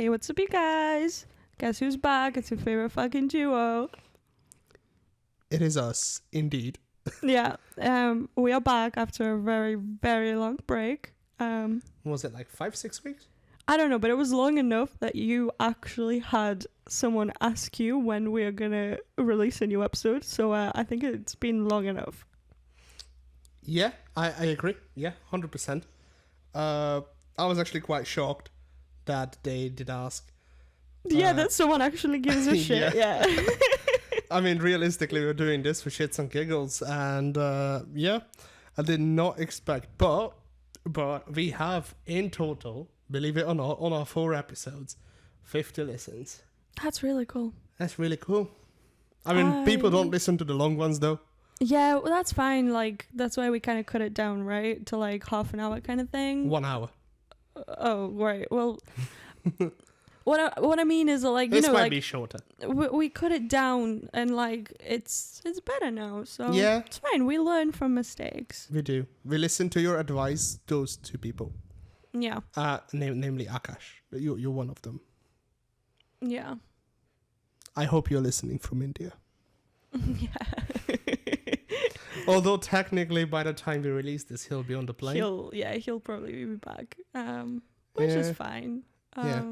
Hey, what's up, you guys? Guess who's back? It's your favorite fucking duo. It is us, indeed. Yeah, we are back after a very, very long break. Was it like 5-6 weeks? I don't know, but it was long enough that you actually had someone ask you when we are gonna release a new episode. So I think it's been long enough. Yeah, I agree. Yeah, 100%. I was actually quite shocked that they did ask. Yeah, that someone actually gives a shit. Yeah. I mean, realistically, we were doing this for shits and giggles, and yeah, I did not expect, but we have in total, believe it or not, on our 4 episodes, 50 listens. That's really cool. That's really cool. I mean, people don't listen to the long ones though. Yeah, well, that's fine. Like, that's why we kind of cut it down, right? To like half an hour kind of thing. 1 hour. Oh, right. Well, what I mean is, like, you this know, might like, be shorter. we cut it down, and like it's better now. So Yeah, it's fine. We learn from mistakes. we do. We listen to your advice. Those 2 people. Yeah. Namely Akash. You're one of them. Yeah. I hope you're listening from India. Yeah. Although technically, by the time we release this, he'll be on the plane. He'll probably be back. Which is fine. Yeah.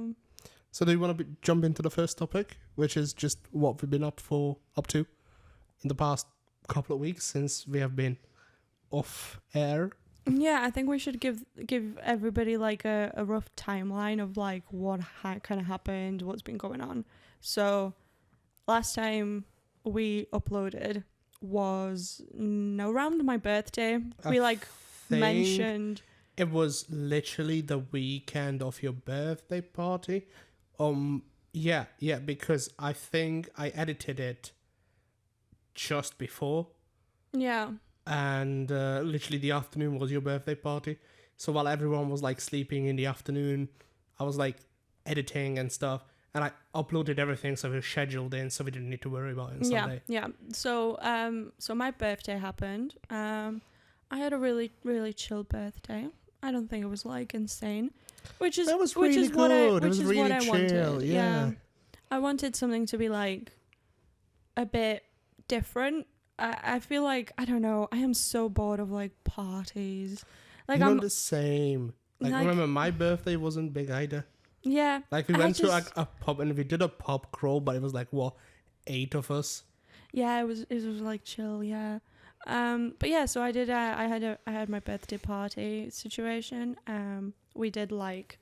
So do you want to jump into the first topic, which is just what we've been up to in the past couple of weeks since we have been off air? Yeah, I think we should give everybody like a rough timeline of like what kind of happened, what's been going on. So last time we uploaded was around my birthday. We mentioned it was literally the weekend of your birthday party. Yeah, because I think I edited it just before. Yeah. And literally the afternoon was your birthday party. So while everyone was like sleeping in the afternoon, I was like editing and stuff. And I uploaded everything, so it was scheduled in, so we didn't need to worry about it on Sunday. Yeah. So my birthday happened. I had a really, really chill birthday. I don't think it was like insane, which is good. What I chill, wanted. Yeah. I wanted something to be like a bit different. I feel like, I don't know, I am so bored of like parties. Like, I'm the same. Like remember, my birthday wasn't big either. Yeah. Like we went to a pub and we did a pub crawl, but it was like 8 of us. Yeah, it was like chill, yeah. But yeah, so I did. I had my birthday party situation. We did like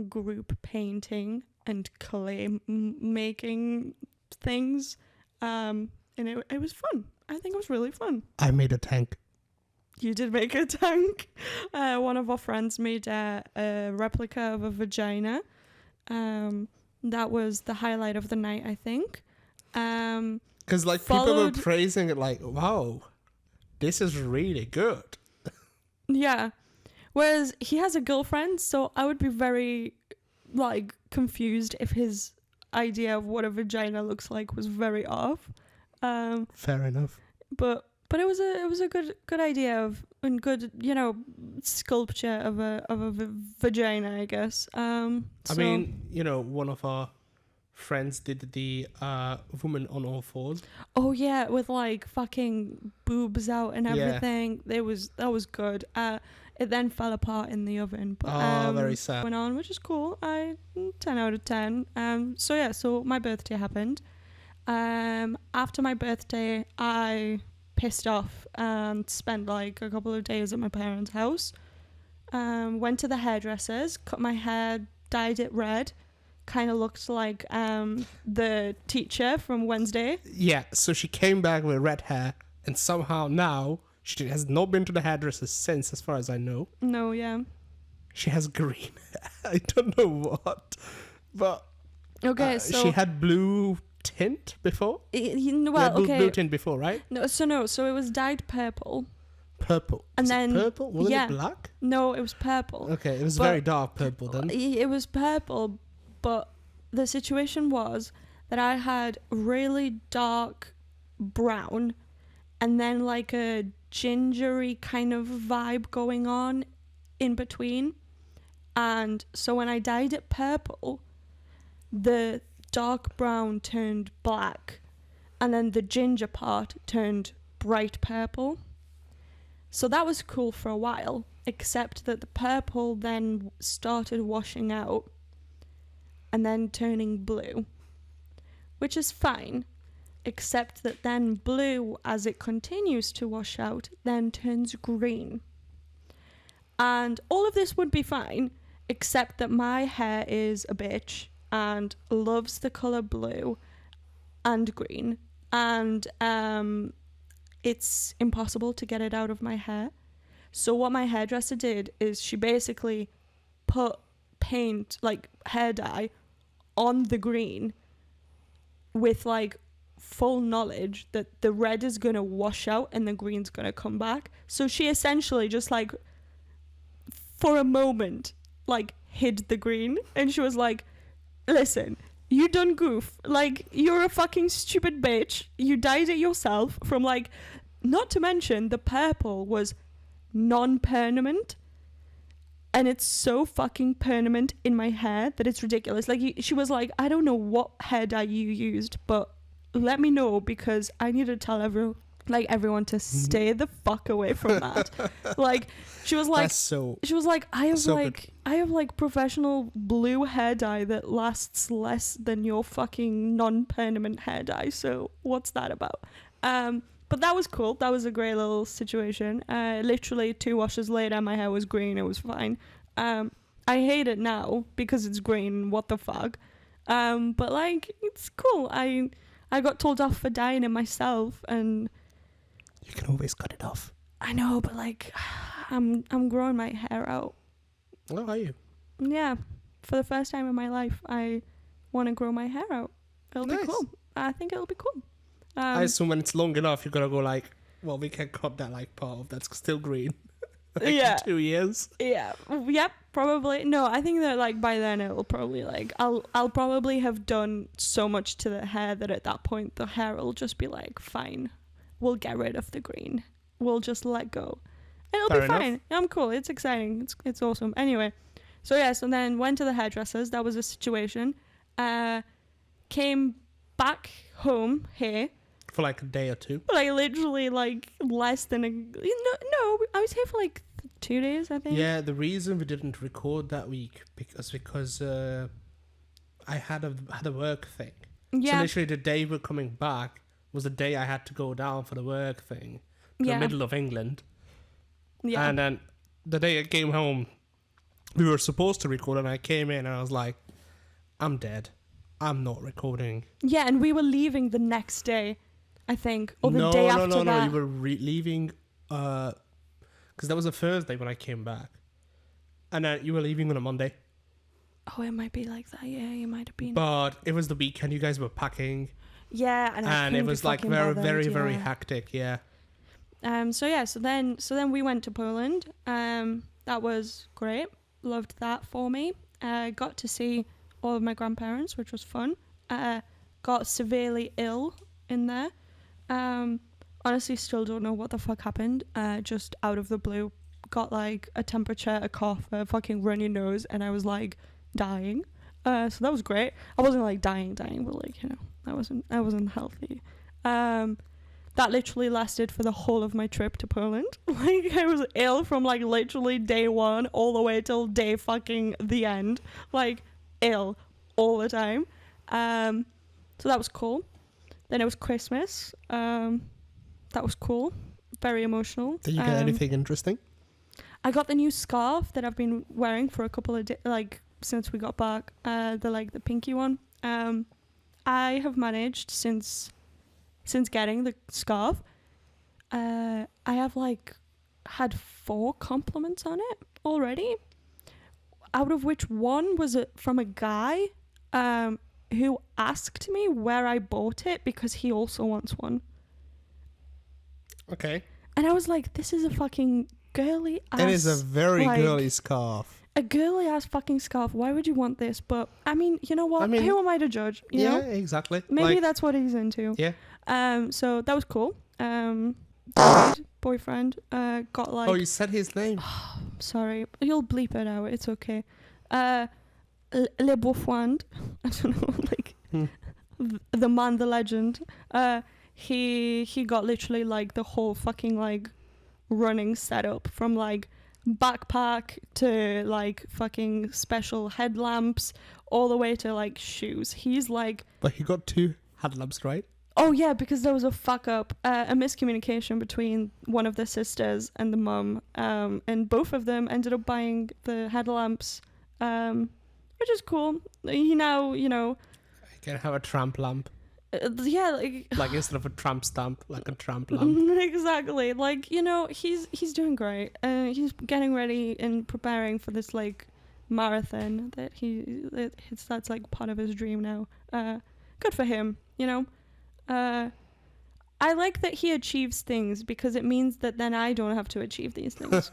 group painting and clay making things. And it was fun. I think it was really fun. I made a tank. You did make a tank. One of our friends made a replica of a vagina. That was the highlight of the night, I think. Because like people were praising it, like, wow, this is really good. Yeah. Whereas he has a girlfriend, so I would be very like confused if his idea of what a vagina looks like was very off. Fair enough. But it was a good idea and good, you know, sculpture of a vagina, I guess. I mean, you know, one of our friends did the woman on all fours. Oh yeah, with like fucking boobs out and everything. Yeah. That was good. It then fell apart in the oven. But, very sad. Went on, which is cool. 10 out of 10. So my birthday happened. After my birthday, I pissed off and spent like a couple of days at my parents' house. Went to the hairdressers, cut my hair, dyed it red. Kind of looked like the teacher from Wednesday. Yeah, so she came back with red hair, and somehow now she has not been to the hairdresser since, as far as I know. No, yeah. She has green hair. I don't know what, but okay, so she had blue tint before. Blue tint before, right? So it was dyed purple. Purple. And was then it purple? Was it black? No, it was purple. Okay, it was very dark purple then. It was purple, but the situation was that I had really dark brown and then like a gingery kind of vibe going on in between. And so when I dyed it purple, the dark brown turned black, and then the ginger part turned bright purple. So that was cool for a while, except that the purple then started washing out and then turning blue, which is fine, except that then blue, as it continues to wash out, then turns green. And all of this would be fine, except that my hair is a bitch and loves the colour blue and green, and it's impossible to get it out of my hair. So what my hairdresser did is she basically put paint, like hair dye, on the green with like full knowledge that the red is going to wash out and the green's going to come back. So she essentially just like, for a moment, like hid the green, and she was like, listen, you done goof, like you're a fucking stupid bitch, you dyed it yourself from like, not to mention the purple was non-permanent, and it's so fucking permanent in my hair that it's ridiculous. Like she was like, I don't know what hair dye you used, but let me know, because I need to tell everyone to stay the fuck away from that. Like she was like, I have like professional blue hair dye that lasts less than your fucking non-permanent hair dye, so what's that about? But that was cool. That was a great little situation. Literally 2 washes later, my hair was green. It was fine. I hate it now because it's green. What the fuck? But like, it's cool. I got told off for dyeing it myself, and you can always cut it off. I know, but like, I'm growing my hair out. Oh, are you? Yeah, for the first time in my life, I want to grow my hair out. It'll be cool. I think it'll be cool. I assume when it's long enough, you're gonna go like, well, we can cut that like part of that's still green. Like yeah. In 2 years. Yeah. Yep. Probably. No, I think that like by then it'll probably like I'll probably have done so much to the hair that at that point the hair will just be like, fine, we'll get rid of the green. We'll just let go. And it'll be fine. I'm cool. It's exciting. It's awesome. Anyway, so then went to the hairdressers. That was a situation. Came back home here. For like a day or 2. Like literally like less than a... No, I was here for like 2 days, I think. Yeah, the reason we didn't record that week because I had a work thing. Yeah. So literally the day we're coming back was the day I had to go down for the work thing. To the middle of England. Yeah. And then the day I came home, we were supposed to record, and I came in and I was like, I'm dead. I'm not recording. Yeah, and we were leaving the next day, I think, or the day after that. No, you were leaving, because that was a Thursday when I came back, and then you were leaving on a Monday. Oh, it might be like that. Yeah, you might have been. But it was the weekend. You guys were packing. Yeah, and it was like very hectic. Yeah. So then we went to Poland. That was great. Loved that for me. Got to see all of my grandparents, which was fun. Got severely ill in there. Honestly, still don't know what the fuck happened. Just out of the blue, got like a temperature, a cough, a fucking runny nose, and I was like dying. So that was great. I wasn't like dying, but like, you know, I wasn't healthy. That literally lasted for the whole of my trip to Poland. Like, I was ill from like literally day 1 all the way till day fucking the end. Like, ill all the time. So that was cool. Then it was Christmas. That was cool. Very emotional. Did you get anything interesting? I got the new scarf that I've been wearing for a couple of days, like since we got back. The pinky one. I have managed since getting the scarf. I have like had 4 compliments on it already. Out of which one was from a guy who asked me where I bought it because he also wants one. Okay. And I was like, this is a fucking girly ass... It is a very girly scarf. A girly ass fucking scarf. Why would you want this? But, I mean, you know what? Who am I to judge? You know? Exactly. Maybe that's what he's into. Yeah. So that was cool. Boyfriend got like... Oh, you said his name. Sorry. You'll bleep it out. It's okay. Le Beaufond, I don't know, like the man, the legend. He got literally like the whole fucking like running setup from like backpack to like fucking special headlamps all the way to like shoes. He's like, But he got 2 headlamps, right? oh yeah, because there was a fuck up, a miscommunication between one of the sisters and the mum, and both of them ended up buying the headlamps, which is cool. He now, you know, I can have a tramp lamp. Yeah, like Instead of a tramp stamp, like a tramp lamp. exactly. Like, you know, he's doing great. He's getting ready and preparing for this like marathon that's like part of his dream now. Good for him, you know. I like that he achieves things because it means that then I don't have to achieve these things.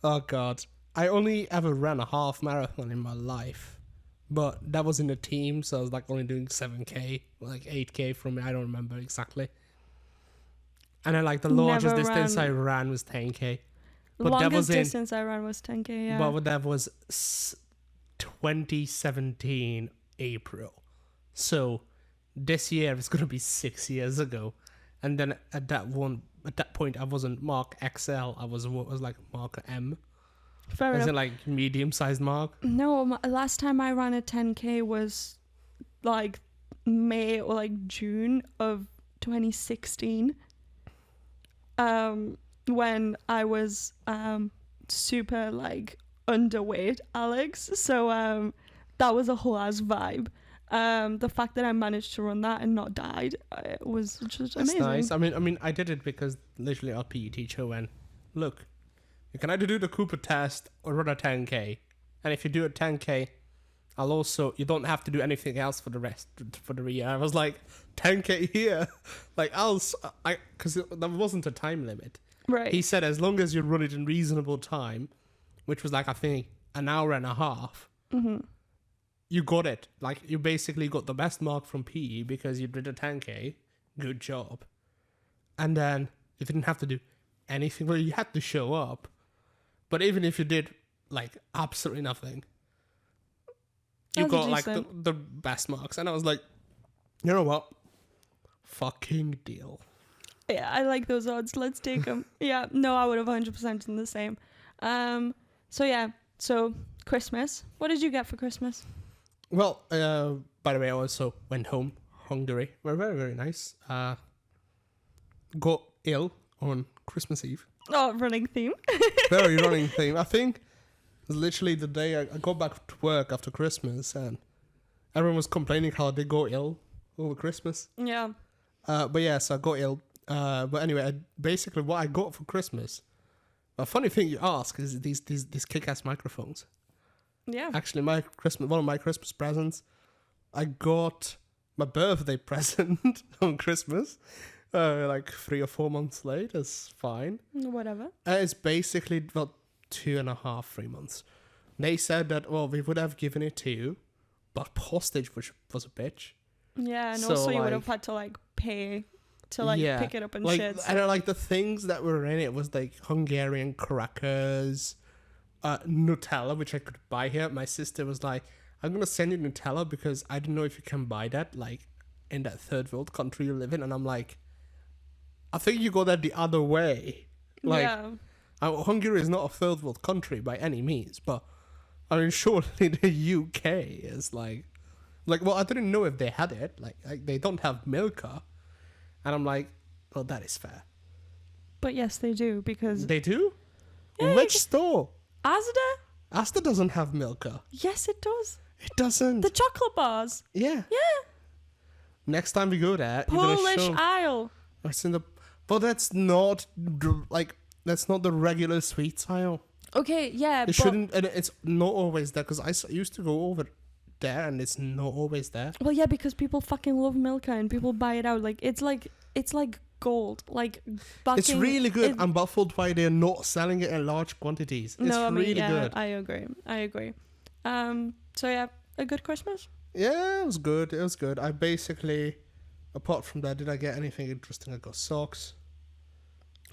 Oh God, I only ever ran a half marathon in my life, but that was in a team, so I was like only doing 7k, like 8k from me. I don't remember exactly. And then like the largest distance I ran was 10k. But longest distance I ran was 10k. Yeah. But that was 2017 April. So this year is gonna be 6 years ago, and then at that point I wasn't Mark XL. I was like Mark M. Fair enough. Is it like medium-sized Mark? No, last time I ran a 10k was like May or like June of 2016. When I was super like underweight, Alex. So that was a whole ass vibe. The fact that I managed to run that and not died was just amazing. That's nice. I mean, I did it because literally our PE teacher went, look, you can either do the Cooper test or run a 10k, and if you do a 10k, you don't have to do anything else for the year. I was like, 10k here, like because there wasn't a time limit. Right. He said as long as you run it in reasonable time, which was like I think an hour and a half. Mm-hmm. You got it. Like, you basically got the best mark from PE because you did a 10k. Good job. And then you didn't have to do anything. Well, you had to show up. But even if you did, like, absolutely nothing, you got, like, the best marks. And I was like, you know what? Fucking deal. Yeah, I like those odds. Let's take them. Yeah, no, I would have 100% done the same. So Christmas. What did you get for Christmas? Well, by the way, I also went home, Hungary. We're very, very nice. Got ill on Christmas Eve. Oh, running theme. Very running theme. I think it was literally the day I got back to work after Christmas, and everyone was complaining how they got ill over Christmas. Yeah. But yeah, so I got ill. But anyway, basically what I got for Christmas. A funny thing you ask is these kick-ass microphones. Yeah. Actually, one of my Christmas presents, I got my birthday present on Christmas, like 3 or 4 months late. It's fine. Whatever. It's basically about 2.5, 3 months. They said that, well, we would have given it to you, but postage was a bitch. Yeah, and So, also you would like, have had to like pay to like pick it up and like, shit. So. And like the things that were in it was like Hungarian crackers, Nutella, which I could buy here. My sister was like, I'm gonna send you Nutella because I don't know if you can buy that like in that third world country you live in. And I'm like, I think you go that the other way. Like, yeah. Hungary is not a third world country by any means, but I mean, surely the UK is like, well, I didn't know if they had it. Like they don't have Milka. And I'm like, well, that is fair. But yes, they do because They do? Yeah, Which store? Asda? Asda doesn't have Milka. Yes, it does. It doesn't. The chocolate bars. Yeah. Yeah. Next time we go there, you're gonna Polish show. aisle. That's in the. But that's not that's not the regular sweets aisle. Okay, yeah, It shouldn't, and it's not always there because used to go over there and it's not always there. Well, yeah, because people fucking love Milka and people buy it out. Like it's like gold. Like It's really good. I'm baffled why they're not selling it in large quantities. It's really good. I agree. So yeah, a good Christmas. Yeah, it was good. I basically, apart from that, did I get anything interesting? I got socks.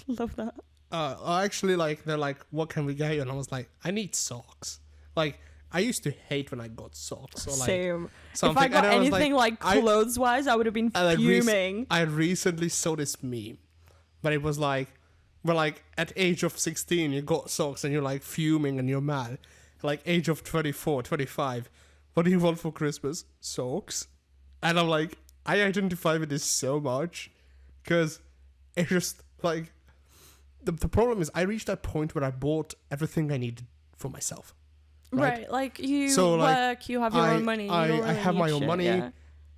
Love that. I actually, like, they're like, what can we get you? And I was like, I need socks. Like, I used to hate when I got socks or like Same. something. If I got and was anything like clothes-wise, I would have been fuming. I recently saw this meme, but it was like, well, like at age of 16, you got socks and you're like fuming and you're mad. Like age of 24, 25, what do you want for Christmas? Socks. And I'm like, I identify with this so much because it's just like, the problem is I reached that point where I bought everything I needed for myself. Right, like you So, like, work, you have your own money. I you don't really have my need own shit, money, yeah.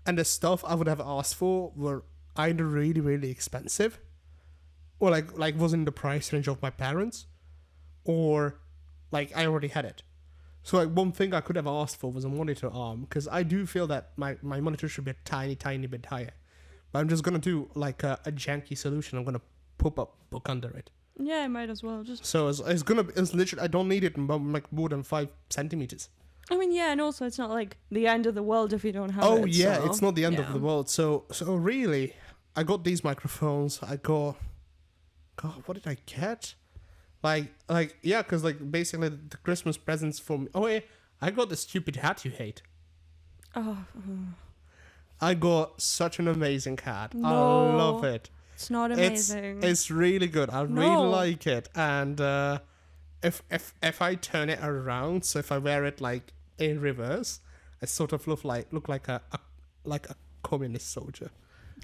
and the stuff I would have asked for were either really, really expensive, or like was in the price range of my parents, or like I already had it. So like one thing I could have asked for was a monitor arm, because I do feel that my monitor should be a tiny bit higher. But I'm just gonna do like a janky solution. I'm gonna pop up book under it. Yeah, I might as well. Just. So it's literally, I don't need it like more than 5 centimeters. I mean, yeah, and also it's not like the end of the world if you don't have it. Oh yeah, so, it's not the end yeah. of the world. So really, I got these microphones. I got, God, what did I get? Like yeah, because like basically the Christmas presents for me. Oh yeah, I got the stupid hat you hate. Oh, I got such an amazing hat. No. I love it. it's not amazing. It's really good. I No. really like it. And if I turn it around, so if I wear it like in reverse, I sort of look like a communist soldier.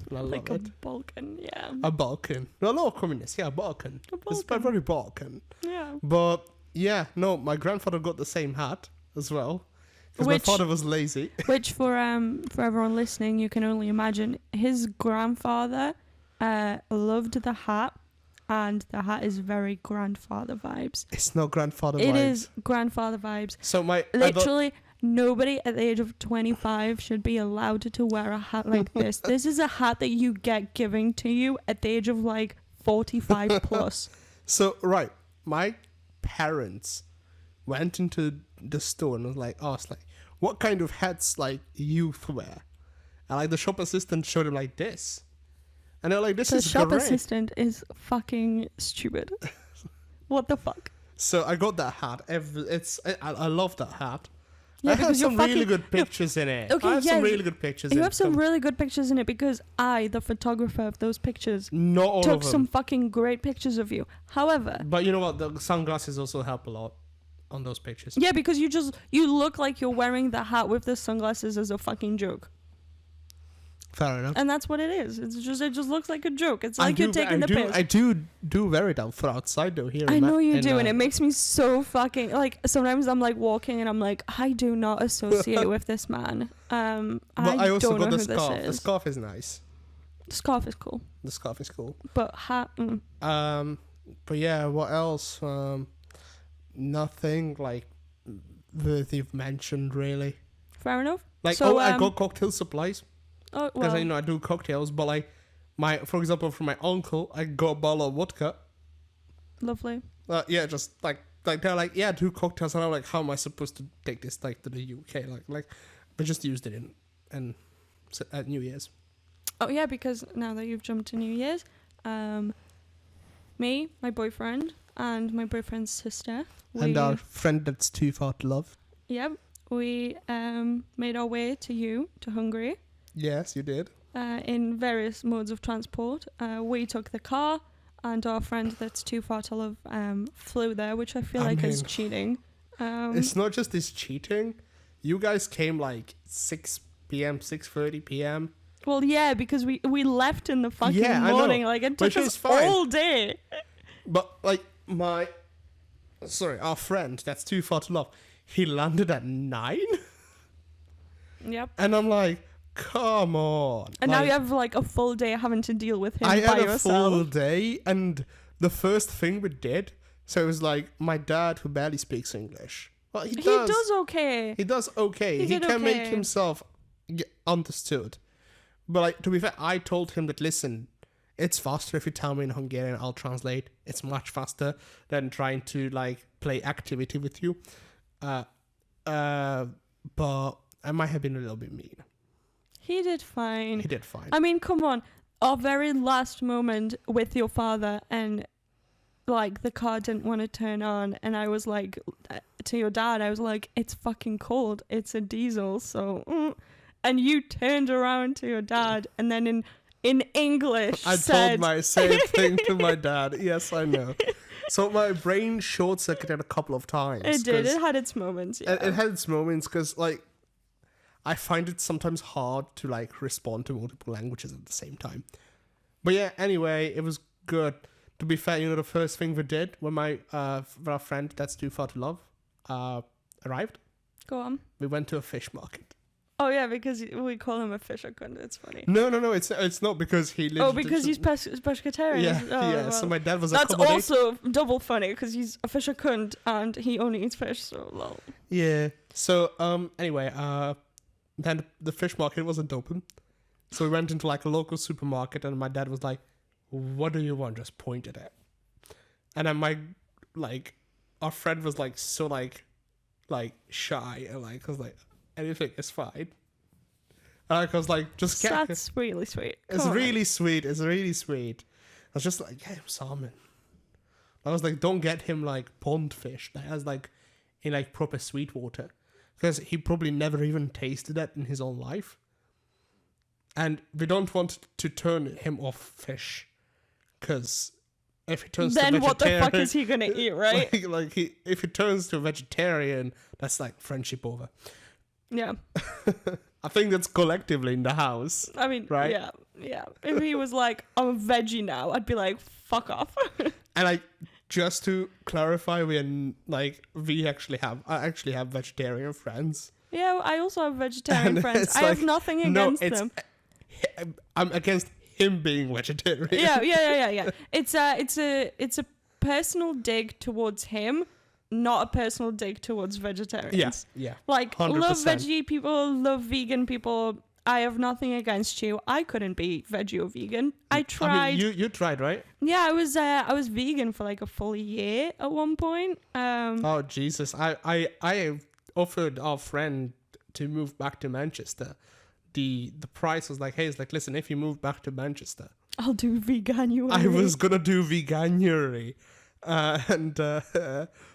And I like love a it. Balkan, yeah. A Balkan. No, not a communist. Yeah, a Balkan. A It's Balkan. very Balkan. Yeah. But yeah, no, my grandfather got the same hat as well. Because my Which- father was lazy. Which for everyone listening, you can only imagine his grandfather loved the hat, and the hat is very grandfather vibes. It's not grandfather It vibes. is grandfather vibes. So Literally, nobody at the age of 25 should be allowed to wear a hat like this. This is a hat that you get given to you at the age of like 45 plus. So, right, my parents went into the store and was like, asked, like, what kind of hats, like, youth wear? And, like, the shop assistant showed him, like, this. And they're like, this The is shop great. assistant is fucking stupid. What the fuck? So, I got that hat. I love that hat. Yeah, I have because you're some really fucking- good pictures in it. Okay, I have yeah, some really good pictures in You it. have some really good pictures in it because I, the photographer of those pictures, Not all took of them. some fucking great pictures of you. However, But you know what? The sunglasses also help a lot on those pictures. yeah, because you look like you're wearing the hat with the sunglasses as a fucking joke. Fair enough. And that's what it is. It just looks like a joke. It's like you're taking the piss. I do wear it out for outside though. Here, I know you do, and it it makes me so fucking like. Sometimes I'm like walking, and I'm like, I do not associate with this man. But I also don't know got the who scarf. this The is. scarf is nice. The scarf is cool, The scarf is cool. but hat. But yeah, what else? Nothing like that you've mentioned really. Fair enough. Like, So, I got cocktail supplies Oh because well, I do cocktails. But like, for example, from my uncle, I got a bottle of vodka. lovely. Yeah, just like they're like, yeah, do cocktails, and I'm like, how am I supposed to take this like to the UK? Like, I just used it at New Year's. Oh yeah, because now that you've jumped to New Year's, me, my boyfriend, and my boyfriend's sister, And our friend that's too far to love. we made our way to Hungary, Yes, you did. in various modes of transport. We took the car, and our friend that's too far to love flew there, which I feel like is mean, cheating. It's not just this cheating. You guys came like 6 p.m., 6:30 p.m. Well, yeah, because we left in the fucking Yeah, I know. morning. Like, it took Which is us fine. all day. But like our friend that's too far to love, he landed at 9, Yep. and I'm like, come on. And now Like, you have like a full day having to deal with him I by had a yourself. full day, and the first thing we did, so it was like my dad who barely speaks English. Well, he does. Okay. He does okay. He He did can make okay. himself understood. But like, to be fair, I told him that, listen, it's faster if you tell me in Hungarian, I'll translate. It's much faster than trying to like play activity with you. But I might have been a little bit mean. He did fine. He did fine. I mean, come on. Our very last moment with your father, and like the car didn't want to turn on, and I was like, to your dad, I was like, it's fucking cold, it's a diesel, so and you turned around to your dad and then in English I said, told my same thing to my dad. Yes, I know. So my brain short circuited a couple of times. it did, it had its moments. Yeah. It had its moments because like I find it sometimes hard to like respond to multiple languages at the same time. But yeah, anyway, it was good. To be fair, the first thing we did when when our friend That's Too Far to Love arrived, Go on. we went to a fish market. Oh yeah, because we call him a fisher cunt. It's funny. No, it's not because he lives. Oh, because he's pescatarian. Yeah, Oh, yeah. well. So my dad was That's accommodating. also double funny because he's a fisher cunt and he only eats fish. So lol. Yeah. So anyway, then the fish market wasn't open, so we went into like a local supermarket, and my dad was like, "What do you want?" Just pointed at. And then our friend was like so like shy and like was like, anything is fine. And I was like, just get. That's really sweet. It's Come on. really sweet. It's really sweet. I was just like, get him salmon. I was like, don't get him like pond fish that has like in like proper sweet water, because he probably never even tasted that in his own life. And we don't want to turn him off fish, because if he turns Then to what the vegetarian, fuck is he gonna eat, right? if he turns to a vegetarian, that's like friendship over. Yeah. I think that's collectively in the house. I mean, Right? yeah. If he was like, I'm a veggie now, I'd be like, fuck off. And like, just to clarify, I actually have vegetarian friends. Yeah, I also have vegetarian And friends. it's I have like, nothing no, against them. I'm against him being vegetarian. Yeah. It's a personal dig towards him, not a personal dig towards vegetarians. Yeah. Like, 100%. love veggie people, love vegan people. I have nothing against you. I couldn't be veggie or vegan. I tried. I mean, you tried, right? Yeah, I was vegan for like a full year at one point. Oh Jesus! I offered our friend to move back to Manchester. The price was like, hey, it's like, listen, if you move back to Manchester, I'll do veganuary. I was gonna do veganuary, and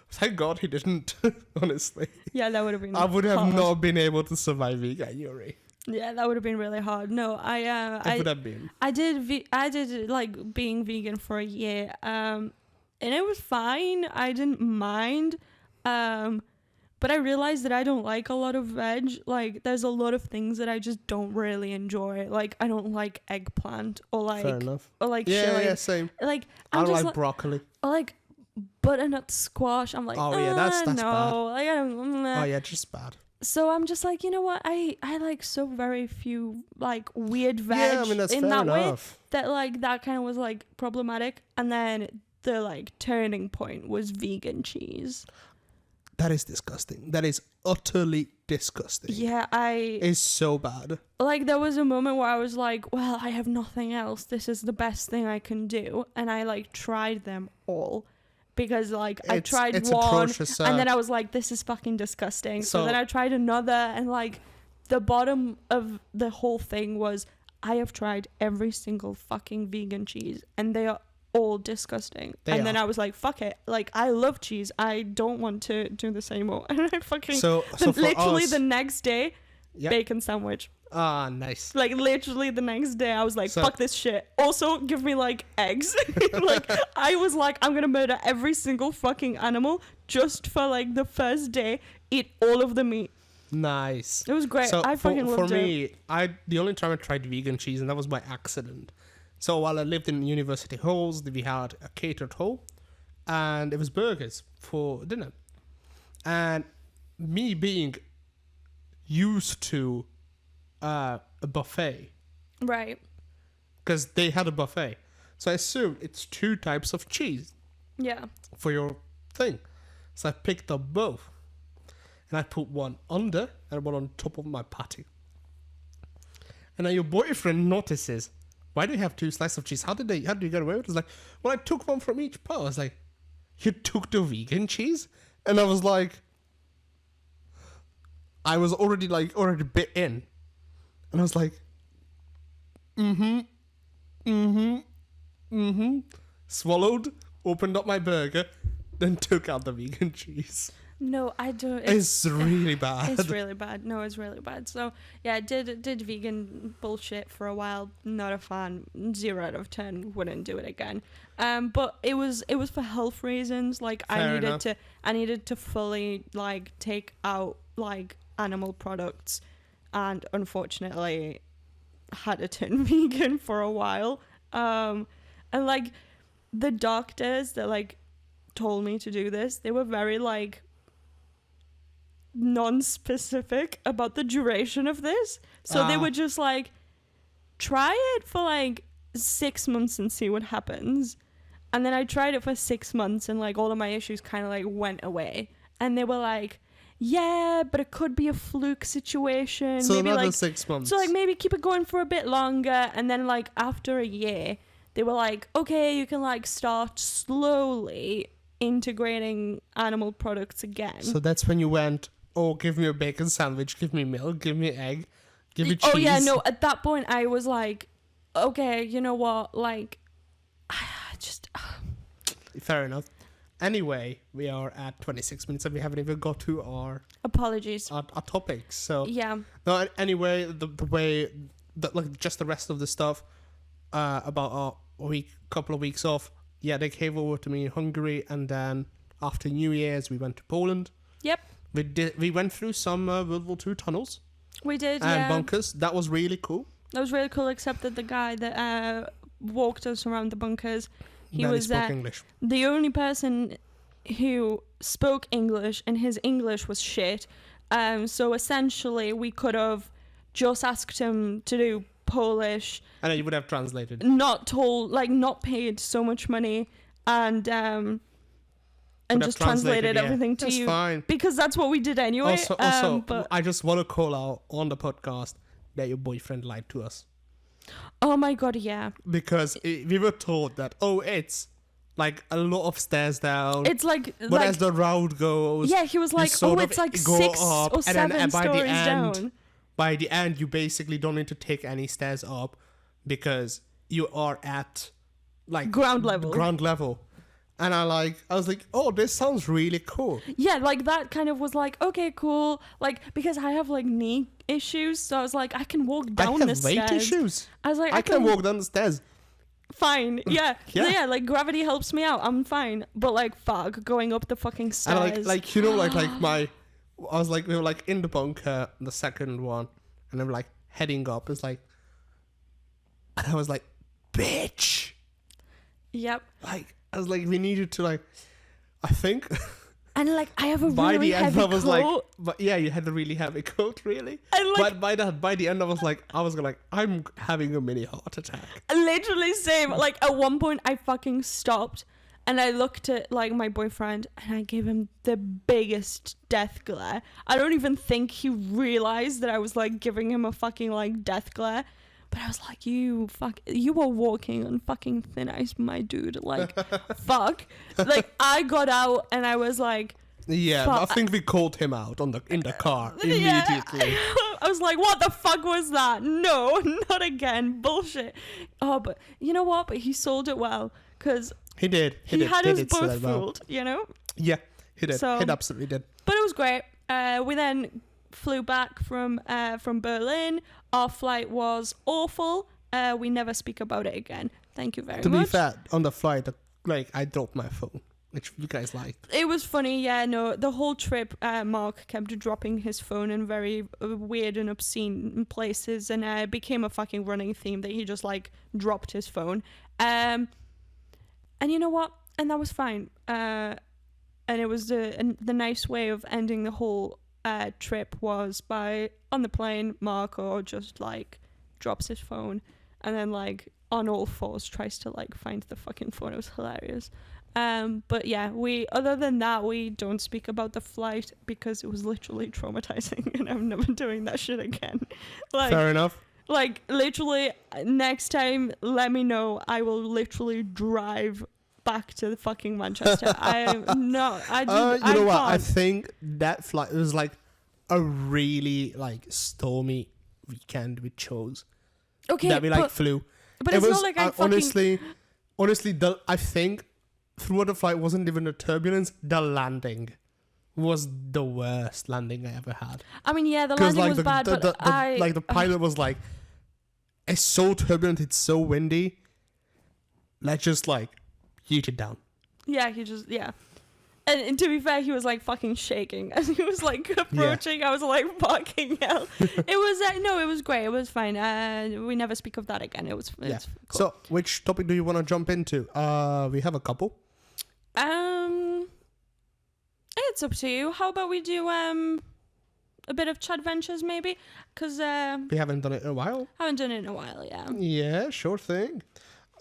thank God he didn't. Honestly, Yeah, that would have been. I would have hard. not been able to survive veganuary. Yeah, that would have been really hard. No, It would have been. I did like being vegan for a year, and it was fine. I didn't mind, but I realized that I don't like a lot of veg. Like, there's a lot of things that I just don't really enjoy. Like, I don't like eggplant or like Fair enough. or like Yeah, chili. yeah, same. Like, I I'm don't just like broccoli. or like butternut squash. I'm like, Oh, yeah, that's no. bad. Like, I don't. Oh yeah, just bad. So I'm just like, you know what? I like so very few like weird veg Yeah, I mean that's in fair that way enough. that like that kind of was like problematic. And then the like turning point was vegan cheese. That is disgusting. That is utterly disgusting. Yeah, It's so bad. like there was a moment where I was like, well, I have nothing else. This is the best thing I can do. And I like tried them all. Because like I tried it's one atrocious, and then I was like, this is fucking disgusting. So So- then I tried another, and like the bottom of the whole thing was I have tried every single fucking vegan cheese and they are all disgusting. They Then are. I was like, fuck it. Like, I love cheese. I don't want to do this anymore. And I fucking so for literally us, the next day, Yep. bacon sandwich. Ah, nice. Like, literally the next day, I was like, So- fuck this shit. Also, give me, like, eggs. Like, I was like, I'm gonna murder every single fucking animal just for, like, the first day, eat all of the meat. Nice. It was great. So I fucking for loved it. me, the only time I tried vegan cheese, and that was by accident. So while I lived in University Halls, we had a catered hall, and it was burgers for dinner. And me being used to a buffet, Right. because they had a buffet, so I assumed it's 2 types of cheese Yeah. for your thing. So I picked up both, and I put one under and one on top of my patty. And then your boyfriend notices, why do you have 2 slices of cheese? How do you get away with it? It's like, well, I took one from each part. I was like, you took the vegan cheese? And I was like, I was already bit in. And I was like, swallowed, opened up my burger, then took out the vegan cheese. No, I don't. It's really bad. It's really bad. No, it's really bad. So yeah, I did vegan bullshit for a while. Not a fan. 0 out of 10. Wouldn't do it again. But it was for health reasons. Like Fair I needed to fully like take out like animal products, and unfortunately had to turn vegan for a while. And like the doctors that like told me to do this, they were very like non-specific about the duration of this. So they were just like, try it for like 6 months and see what happens. And then I tried it for 6 months and like all of my issues kind of like went away. And they were like, yeah, but it could be a fluke situation. So maybe another like 6 months. So like maybe keep it going for a bit longer. And then like after a year, they were like, okay, you can like start slowly integrating animal products again. So that's when you went, oh, give me a bacon sandwich, give me milk, give me egg, give me cheese. Oh yeah, no, at that point I was like, okay, you know what, like, just... Fair enough. Anyway, we are at 26 minutes and we haven't even got to our Apologies. our topics. So Yeah. no, anyway, the way that like just the rest of the stuff about our couple of weeks off. Yeah, they came over to me in Hungary, and then after New Year's we went to Poland. Yep. We went through some World War II tunnels We did, and yeah. bunkers. That was really cool. That was really cool, except that the guy that walked us around the bunkers, he Barely was spoke English. the only person who spoke English, and his English was shit. So essentially we could have just asked him to do Polish, And then you would have translated. not paid so much money, and Would have just translated yeah. everything to That's you, fine. because that's what we did anyway. Also, but I just want to call out on the podcast that your boyfriend lied to us. oh my god, yeah, Because we were told that, it's like a lot of stairs down. it's like But as the route goes, yeah, he was you like, sort oh, of it's like go 6 up, or and 7 then by the stories end- down. by the end, you basically don't need to take any stairs up because you are at like Ground level. Ground level. And I was like, oh, this sounds really cool. Yeah, like that kind of was like, okay, cool. Like, because I have like knee issues, so I was like, I can walk down I the have weight stairs. issues. I was like, I can walk down the stairs. Fine, yeah, Yeah. yeah. Like gravity helps me out. I'm fine, but like, fuck, going up the fucking stairs. And like you know, like I was like, we were like in the bunker, the second one, and I'm like heading up. It's like, and I was like, bitch. Yep. Like I was like, we needed to like, I think. And like, I have a By really the end, heavy I was coat. like, but yeah, you had a really heavy coat, really. And like, But by the end, I was like, I'm having a mini heart attack. literally same. Like at one point, I fucking stopped, and I looked at like my boyfriend, and I gave him the biggest death glare. I don't even think he realized that I was like giving him a fucking like death glare. But I was like, you were walking on fucking thin ice, my dude. Like, fuck. Like, I got out and I was like, Yeah, fuck. I think we called him out in the car Yeah. immediately. I was like, what the fuck was that? No, not again. Bullshit. Oh, but you know what? But he sold it well, because He did. he had us did sell both it well. fooled, you know? Yeah, he did. So- He absolutely did. But it was great. We then flew back from Berlin. Our flight was awful. We never speak about it again. Thank you very To much. be fair, on the flight, like I dropped my phone, which you guys liked. It was funny, yeah, no. The whole trip, Mark kept dropping his phone in very weird and obscene places, and it became a fucking running theme that he just, like, dropped his phone. And you know what? And that was fine. And it was the nice way of ending the whole trip was by, on the plane, Marco just, like, drops his phone, and then, like, on all fours tries to, like, find the fucking phone. It was hilarious. But yeah, other than that, we don't speak about the flight because it was literally traumatizing, and I'm never doing that shit again. Like, Fair enough. like literally next time, let me know. I will literally drive back to the fucking Manchester. I'm not. I You know what? I can't. think that flight was like a really like stormy weekend we chose. Okay, that we like flew. but It it's was not like I fucking. honestly, I think throughout the flight wasn't even the turbulence. The landing was the worst landing I ever had. I mean, yeah, the landing was bad, but the pilot was like, it's so turbulent, it's so windy. Let's just like heat it down. Yeah, And to be fair, he was like fucking shaking as he was like approaching. Yeah. I was like, fucking hell. It was, no, it was great. It was fine. We never speak of that again. It's cool. So, which topic do you want to jump into? We have a couple. It's up to you. How about we do a bit of Chadventures maybe? Because we haven't done it in a while. Haven't done it in a while, yeah. Yeah, sure thing.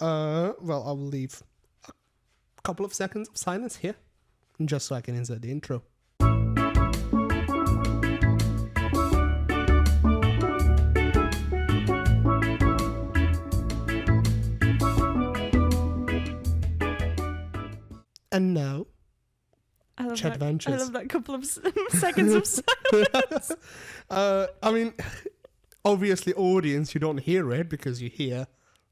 Well, I'll leave a couple of seconds of silence here, just so I can insert the intro. And now, Chadventures. I love that couple of seconds of silence. I mean, obviously, audience, you don't hear it because you hear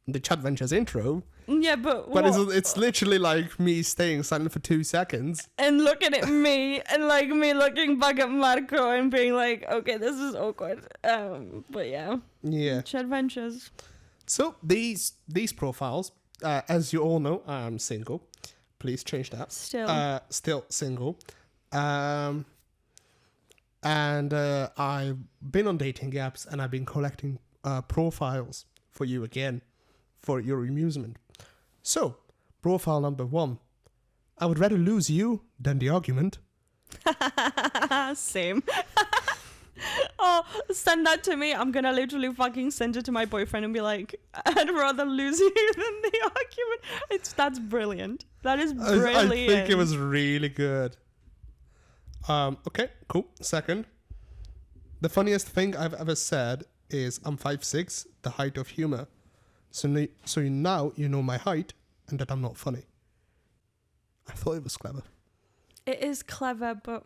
the Chadventures intro. Yeah, but it's literally like me staying silent for 2 seconds and looking at me and like me looking back at Marco and being like, okay, this is awkward. But yeah, Chadventures. So these profiles, as you all know, I'm single. Please change that. Still single. And I've been on dating apps and I've been collecting profiles for you again, for your amusement. So, profile number 1. I would rather lose you than the argument. Same. Oh, send that to me. I'm gonna literally fucking send it to my boyfriend and be like, I'd rather lose you than the argument. That's brilliant. That is brilliant. I think it was really good. Okay, cool. Second, the funniest thing I've ever said is I'm 5'6", the height of humor. So now you know my height and that I'm not funny. I thought it was clever. It is clever, but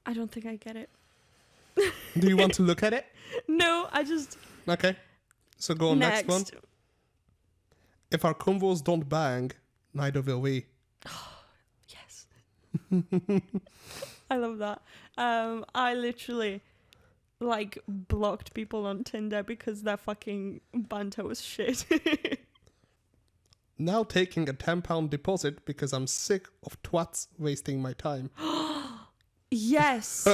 I don't think I get it. Do you want to look at it? No, I just... Okay. So go on next one. If our convos don't bang, neither will we. Yes. I love that. I literally like blocked people on Tinder because their fucking banter was shit. Now taking a £10 deposit because I'm sick of twats wasting my time. Yes.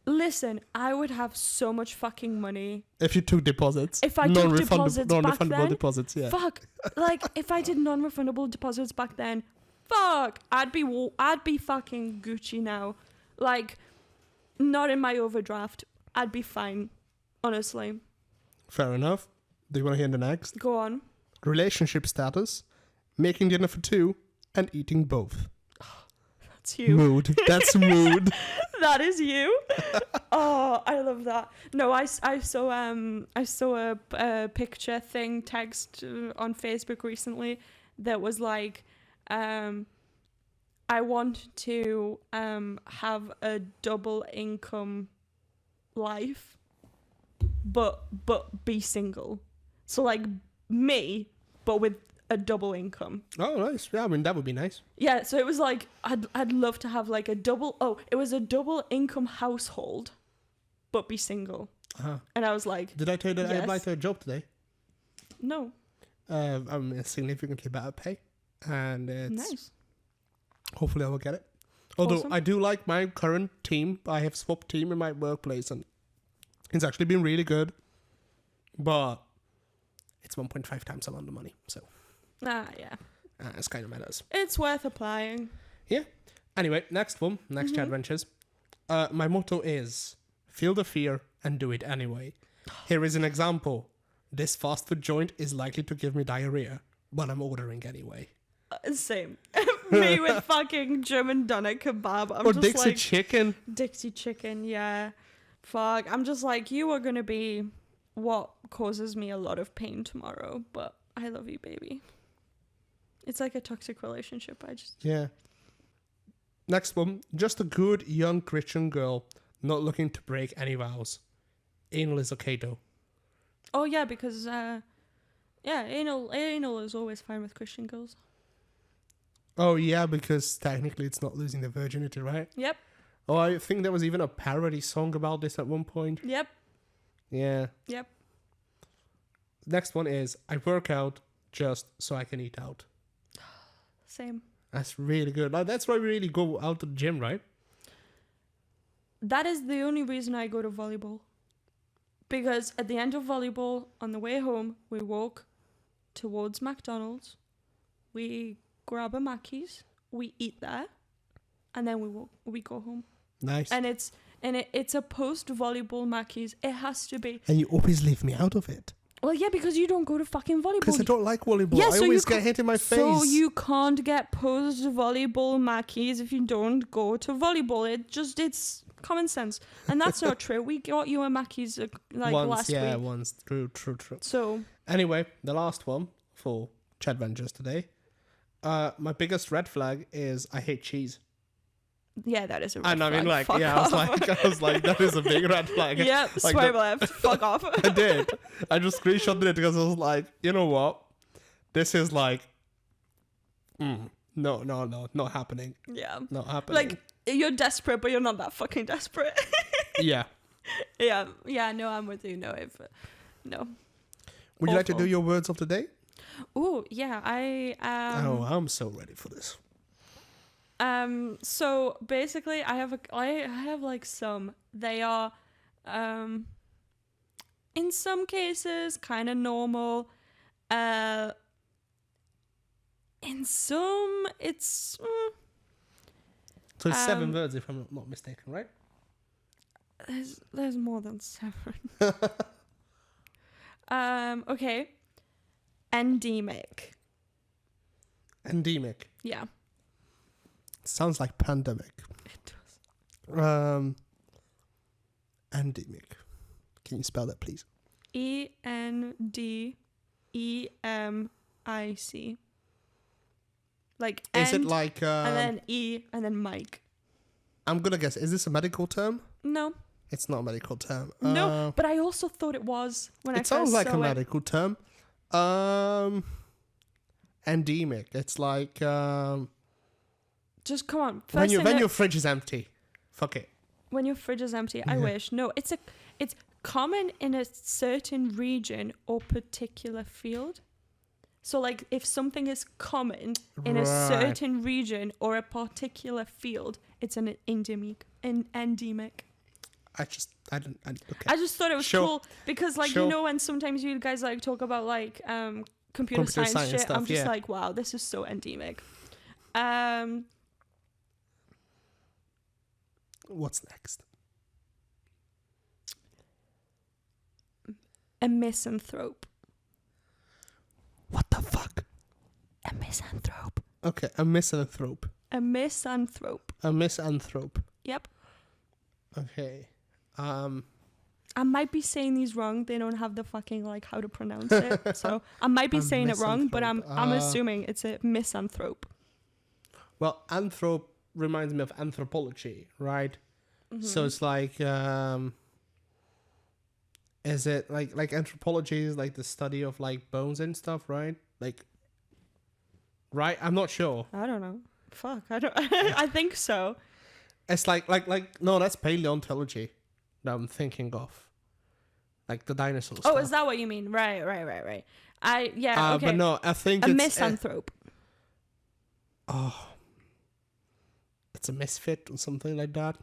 Listen, I would have so much fucking money if you took deposits. If I took deposits back then, deposits, yeah. Fuck. Like if I did non-refundable deposits back then, fuck, I'd be fucking Gucci now. Like, not in my overdraft. I'd be fine, honestly. Fair enough. Do you want to hear the next? Go on. Relationship status: making dinner for 2 and eating both. That's you. Mood. That's mood. That is you. Oh, I love that. No, I saw a picture thing text on Facebook recently that was like, I want to have a double income life, but be single. So like me, but with a double income. Oh, nice. Yeah, I mean, that would be nice. Yeah, so it was like, I'd love to have like it was a double income household, but be single. Uh-huh. And I was like, did I tell you that yes. I applied for a job today? No. I'm significantly better pay. And it's... Nice. Hopefully I will get it. Although awesome. I do like my current team. I have swapped team in my workplace and it's actually been really good. But it's 1.5 times amount of money, so... Yeah. It's kind of matters. It's worth applying. Yeah. Anyway, next one. Next Chadventures. My motto is feel the fear and do it anyway. Here is an example. This fast food joint is likely to give me diarrhea, but I'm ordering anyway. Same. Me with fucking German doner kebab. I'm or just Dixie like, chicken. Dixie chicken, yeah. Fuck. I'm just like, you are going to be what causes me a lot of pain tomorrow, but I love you, baby. It's like a toxic relationship. Yeah. Next one. Just a good young Christian girl, not looking to break any vows. Anal is okay though. Oh yeah, because Yeah, anal is always fine with Christian girls. Oh yeah, because technically it's not losing the virginity, right? Yep. Oh, I think there was even a parody song about this at one point. Yep. Yeah. Yep. Next one is I work out just so I can eat out. Same. That's really good. Like, that's why we really go out to the gym, right? That is the only reason I go to volleyball. Because at the end of volleyball, on the way home, we walk towards McDonald's. We grab a Mackey's. We eat there. And then we go home. Nice. And it's a post-volleyball Mackey's. It has to be. And you always leave me out of it. Well, yeah, because you don't go to fucking volleyball. Because I don't like volleyball. Yeah, I so always get hit in my face. So you can't get post-volleyball Mackies if you don't go to volleyball. It's common sense. And that's not true. We got you a Mackies last week. Yeah, once. True. So. Anyway, the last one for Chadventures today. My biggest red flag is I hate cheese. Yeah, that is a red and flag. I mean, like, Fuck yeah, off. I was like, that is a big red flag. Yep, like swipe left. Fuck off. I did. I just screenshotted it because I was like, you know what? This is like, no, not happening. Yeah. Not happening. Like, you're desperate, but you're not that fucking desperate. Yeah. Yeah, no, I'm with you. No. Would you like to Awful. do your words of the day? Oh, yeah, I'm so ready for this. So basically I have like some. They are in some cases kind of normal. In some it's So it's 7 words if I'm not mistaken, right? there's more than 7. Okay. Endemic. Endemic. Yeah. Sounds like pandemic. It does. Endemic. Can you spell that, please? ENDEMIC. Like Is it like and then E and then Mike. I'm gonna guess, is this a medical term? No. It's not a medical term. No, but I also thought it was when I It first sounds like saw a it. medical term. Endemic. It's like Just come on. when First when your fridge is empty. Fuck it. when your fridge is empty, I wish. No, it's common in a certain region or particular field. So like if something is common in a Right. certain region or a particular field, it's an endemic. Endemic. Okay. I just thought it was Sure. cool because like Sure. you know when sometimes you guys like talk about like computer science shit, stuff, I'm just yeah. like, wow, this is so endemic. What's next? A misanthrope. What the fuck? A misanthrope. Okay, a misanthrope. A misanthrope. A misanthrope. Yep. Okay. I might be saying these wrong. They don't have the fucking like how to pronounce it. So I might be A saying it wrong, but I'm misanthrope. assuming it's a misanthrope. Well, anthrop reminds me of anthropology, right? Mm-hmm. So it's like is it like anthropology is like the study of like bones and stuff, right? Like right? I'm not sure. I don't know. Fuck, I don't I think so. It's like no, that's paleontology that I'm thinking of. Like the dinosaurs. Oh, is that what you mean? Right. Okay. But no, I think A it's misanthrope. it's a misfit or something like that.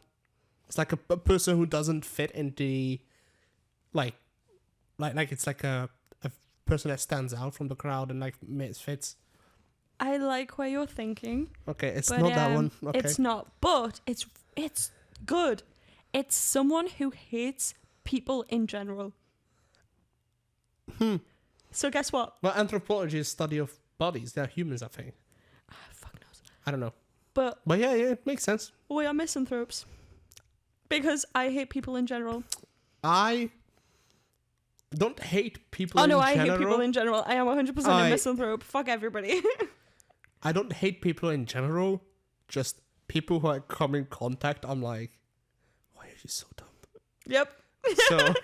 It's like a person who doesn't fit in the like it's like a person that stands out from the crowd and like misfits. I like what you're thinking. Okay, it's But, not that one. Okay. It's not, but it's good. It's someone who hates people in general. So guess what? Well, anthropology is study of bodies. They're humans, I think. Fuck knows. I don't know. But Yeah, it makes sense. we are misanthropes. Because I hate people in general. I don't hate people Oh in no, general. I hate people in general. I am 100% a misanthrope. Fuck everybody. I don't hate people in general. Just people who I come in contact, I'm like, why are you so dumb? Yep. So,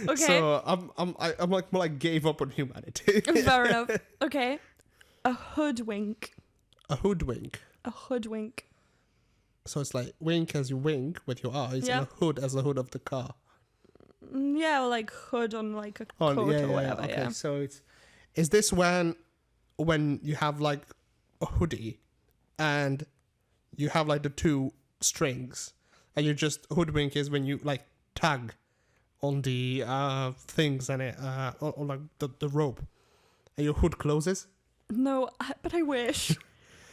Okay. so I'm like more like gave up on humanity. Fair enough. Okay. A hoodwink. A hoodwink. A hoodwink. So it's like wink as you wink with your eyes, Yeah. and a hood as the hood of the car. Yeah, or like hood on like a Oh, coat yeah, or whatever. Okay, Yeah. so is this when you have like a hoodie and you have like the two strings and you just hoodwink is when you like tag on the things and it or like the rope and your hood closes? No, but I wish.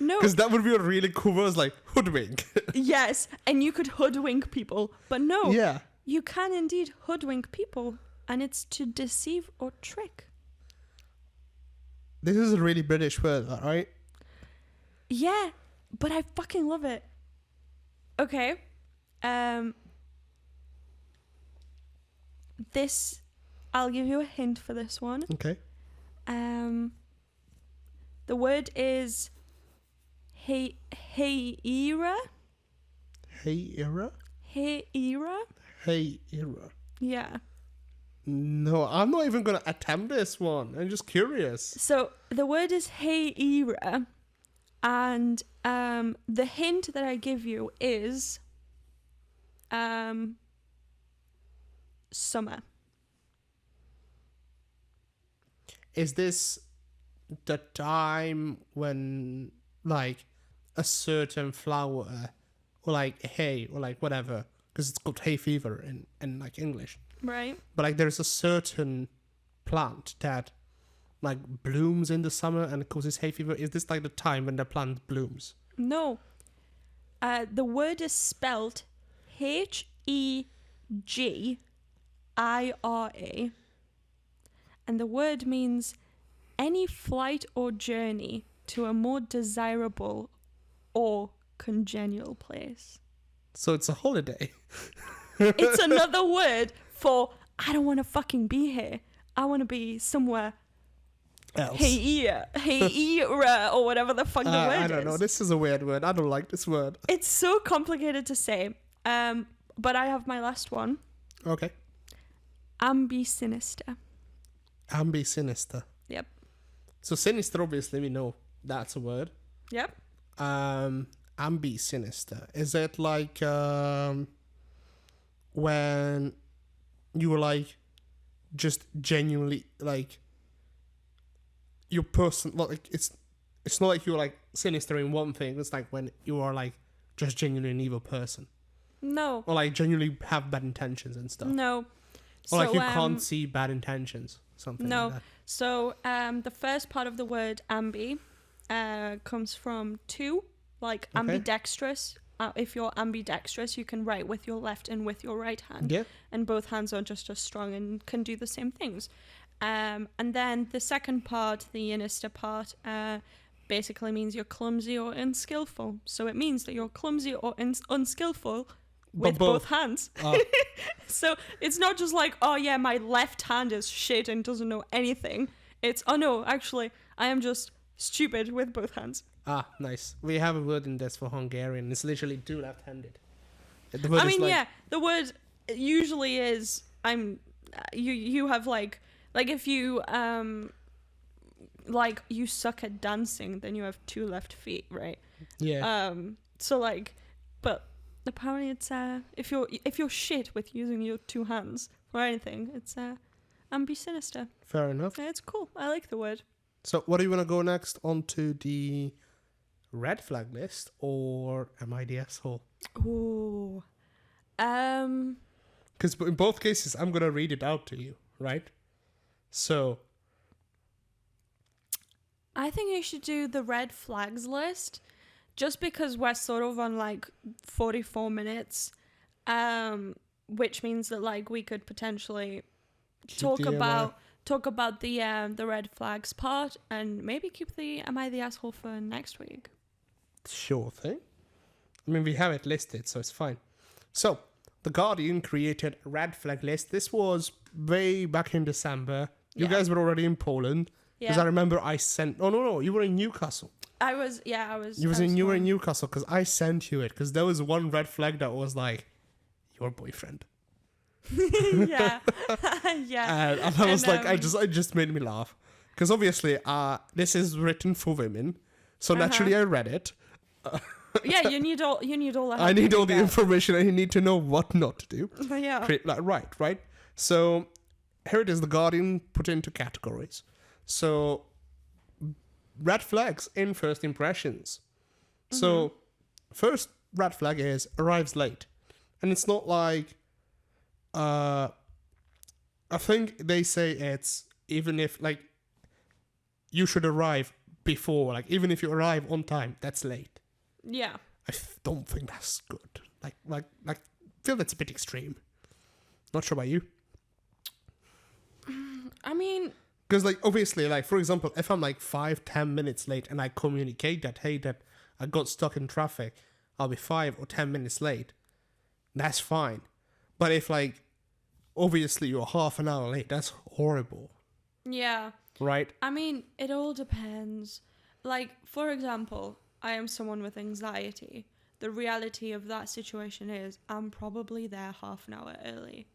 No. Because that would be a really cool word, it's like hoodwink. Yes, and you could hoodwink people, but no. Yeah. You can indeed hoodwink people, and it's to deceive or trick. This is a really British word, right? Yeah, but I fucking love it. Okay. This, I'll give you a hint for this one. Okay. The word is hey-era. Hey era? Hey-era? Hey era. Yeah. No, I'm not even going to attempt this one. I'm just curious. So the word is hey-era, and the hint that I give you is summer. Is this the time when, like, a certain flower, or like hay, or like whatever, because it's called hay fever in like English, Right. but like there's a certain plant that like blooms in the summer and causes hay fever? Is this like the time when the plant blooms? No. The word is spelled Hegira, and the word means any flight or journey to a more desirable or congenial place. So it's a holiday. It's another word for I don't want to fucking be here. I want to be somewhere. Else. Hey-era, or whatever the fuck the word is. I don't know. This is a weird word. I don't like this word. It's so complicated to say. But I have my last one. Okay. Ambisinister. Ambisinister. Yep. So sinister, obviously, we know that's a word. Yep. Ambisinister. Is it like when you were like just genuinely like your person, like it's not like you're like sinister in one thing. It's like when you are like just genuinely an evil person, No. or like genuinely have bad intentions and stuff, No. or like you can't see bad intentions, something. No. Like that. So the first part of the word ambi comes from two, like Okay. ambidextrous. If you're ambidextrous, you can write with your left and with your right hand. Yeah. And both hands are just as strong and can do the same things. And then the second part, the inister part, basically means you're clumsy or unskillful. So it means that you're clumsy or unskillful with both hands. So it's not just like, oh yeah, my left hand is shit and doesn't know anything. It's, oh no, actually, I am just stupid with both hands. Ah, nice. We have a word in this for Hungarian. It's literally two left-handed. I mean, yeah, the word usually is you have like if you like you suck at dancing, then you have two left feet, right? Yeah. So like, but apparently it's if you're shit with using your two hands for anything, it's ambisinister. Fair enough. Yeah, it's cool. I like the word. So, what do you want to go next? Onto the red flag list, or am I the asshole? Ooh. Because in both cases, I'm gonna read it out to you, right? So, I think you should do the red flags list, just because we're sort of on like 44 minutes, which means that like we could potentially talk about the red flags part, and maybe keep the am I the asshole for next week. sure thing. I mean, we have it listed, so it's fine. So, The Guardian created a red flag list. This was way back in December. You guys were already in Poland. Because I remember I sent... Oh, no, you were in Newcastle. I was. You were in Newcastle because I sent you it. Because there was one red flag that was like, your boyfriend. Yeah. Yeah. And I was like, um, it just made me laugh. Because obviously, this is written for women. So naturally, I read it. Yeah, you need all the help I need you all the can information. I need to know what not to do. get. Yeah. Right. So here it is, the Guardian put into categories. So red flags in first impressions. So first red flag is arrives late. And it's not like I think they say it's even if like you should arrive before, like even if you arrive on time, that's late. Yeah. Don't think that's good. Like feel that's a bit extreme. Not sure about you. I mean, Because like obviously, like for example, if I'm like 5-10 minutes late and I communicate that, hey, that I got stuck in traffic, I'll be 5 or 10 minutes late. That's fine. But if like obviously you're half an hour late, that's horrible. yeah. Right? I mean, it all depends. Like, for example, I am someone with anxiety. The reality of that situation is I'm probably there half an hour early.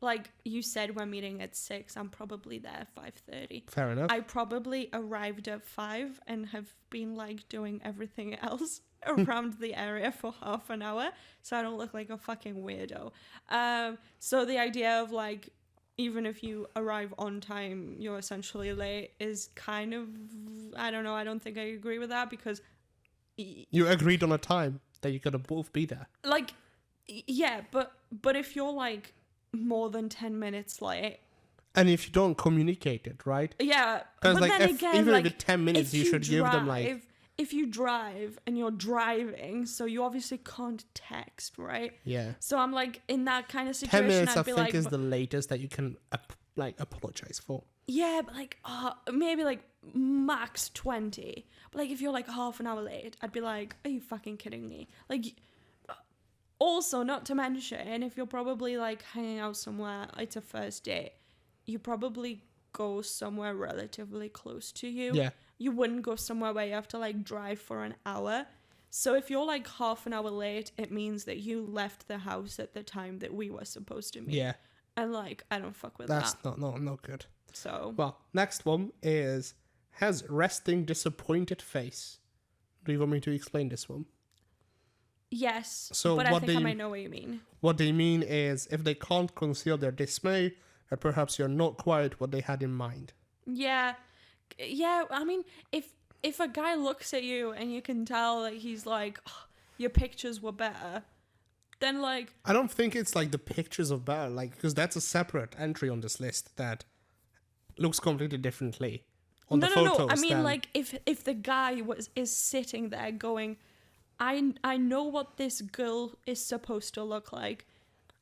Like you said, we're meeting at 6. I'm probably there at 5:30. Fair enough. I probably arrived at 5 and have been like doing everything else around the area for half an hour, so I don't look like a fucking weirdo. So the idea of like, even if you arrive on time, you're essentially late is kind of, I don't know. I don't think I agree with that because, You agreed on a time that you're gonna both be there. like, yeah, but if you're like more than 10 minutes late, And if you don't communicate it, right? yeah. Because But like then if, again, even like, if it's 10 minutes, if you should give them like if you drive and you're driving, so you obviously can't text, right? yeah. So I'm like, in that kind of 10 situation, minutes, I'd I be think, like, is the latest that you can apologize for. yeah, but like, maybe like max 20. But like, if you're like half an hour late, I'd be like, are you fucking kidding me? Like, also, not to mention, if you're probably like hanging out somewhere, it's a first date, you probably go somewhere relatively close to you. Yeah. You wouldn't go somewhere where you have to like drive for an hour. So if you're like half an hour late, it means that you left the house at the time that we were supposed to meet. Yeah. And like, I don't fuck with That's that. not good. So Well, next one is has resting disappointed face. Do you want me to explain this one? yes, So but I what think I they- might know what you mean. What they mean is if they can't conceal their dismay, or perhaps you're not quite what they had in mind. Yeah. I mean, if a guy looks at you and you can tell that he's like, "Oh, your pictures were better," then like, I don't think it's like the pictures of better, like because that's a separate entry on this list that looks completely differently on the photos. no. I mean, than- like, if the guy is sitting there going, I know what this girl is supposed to look like,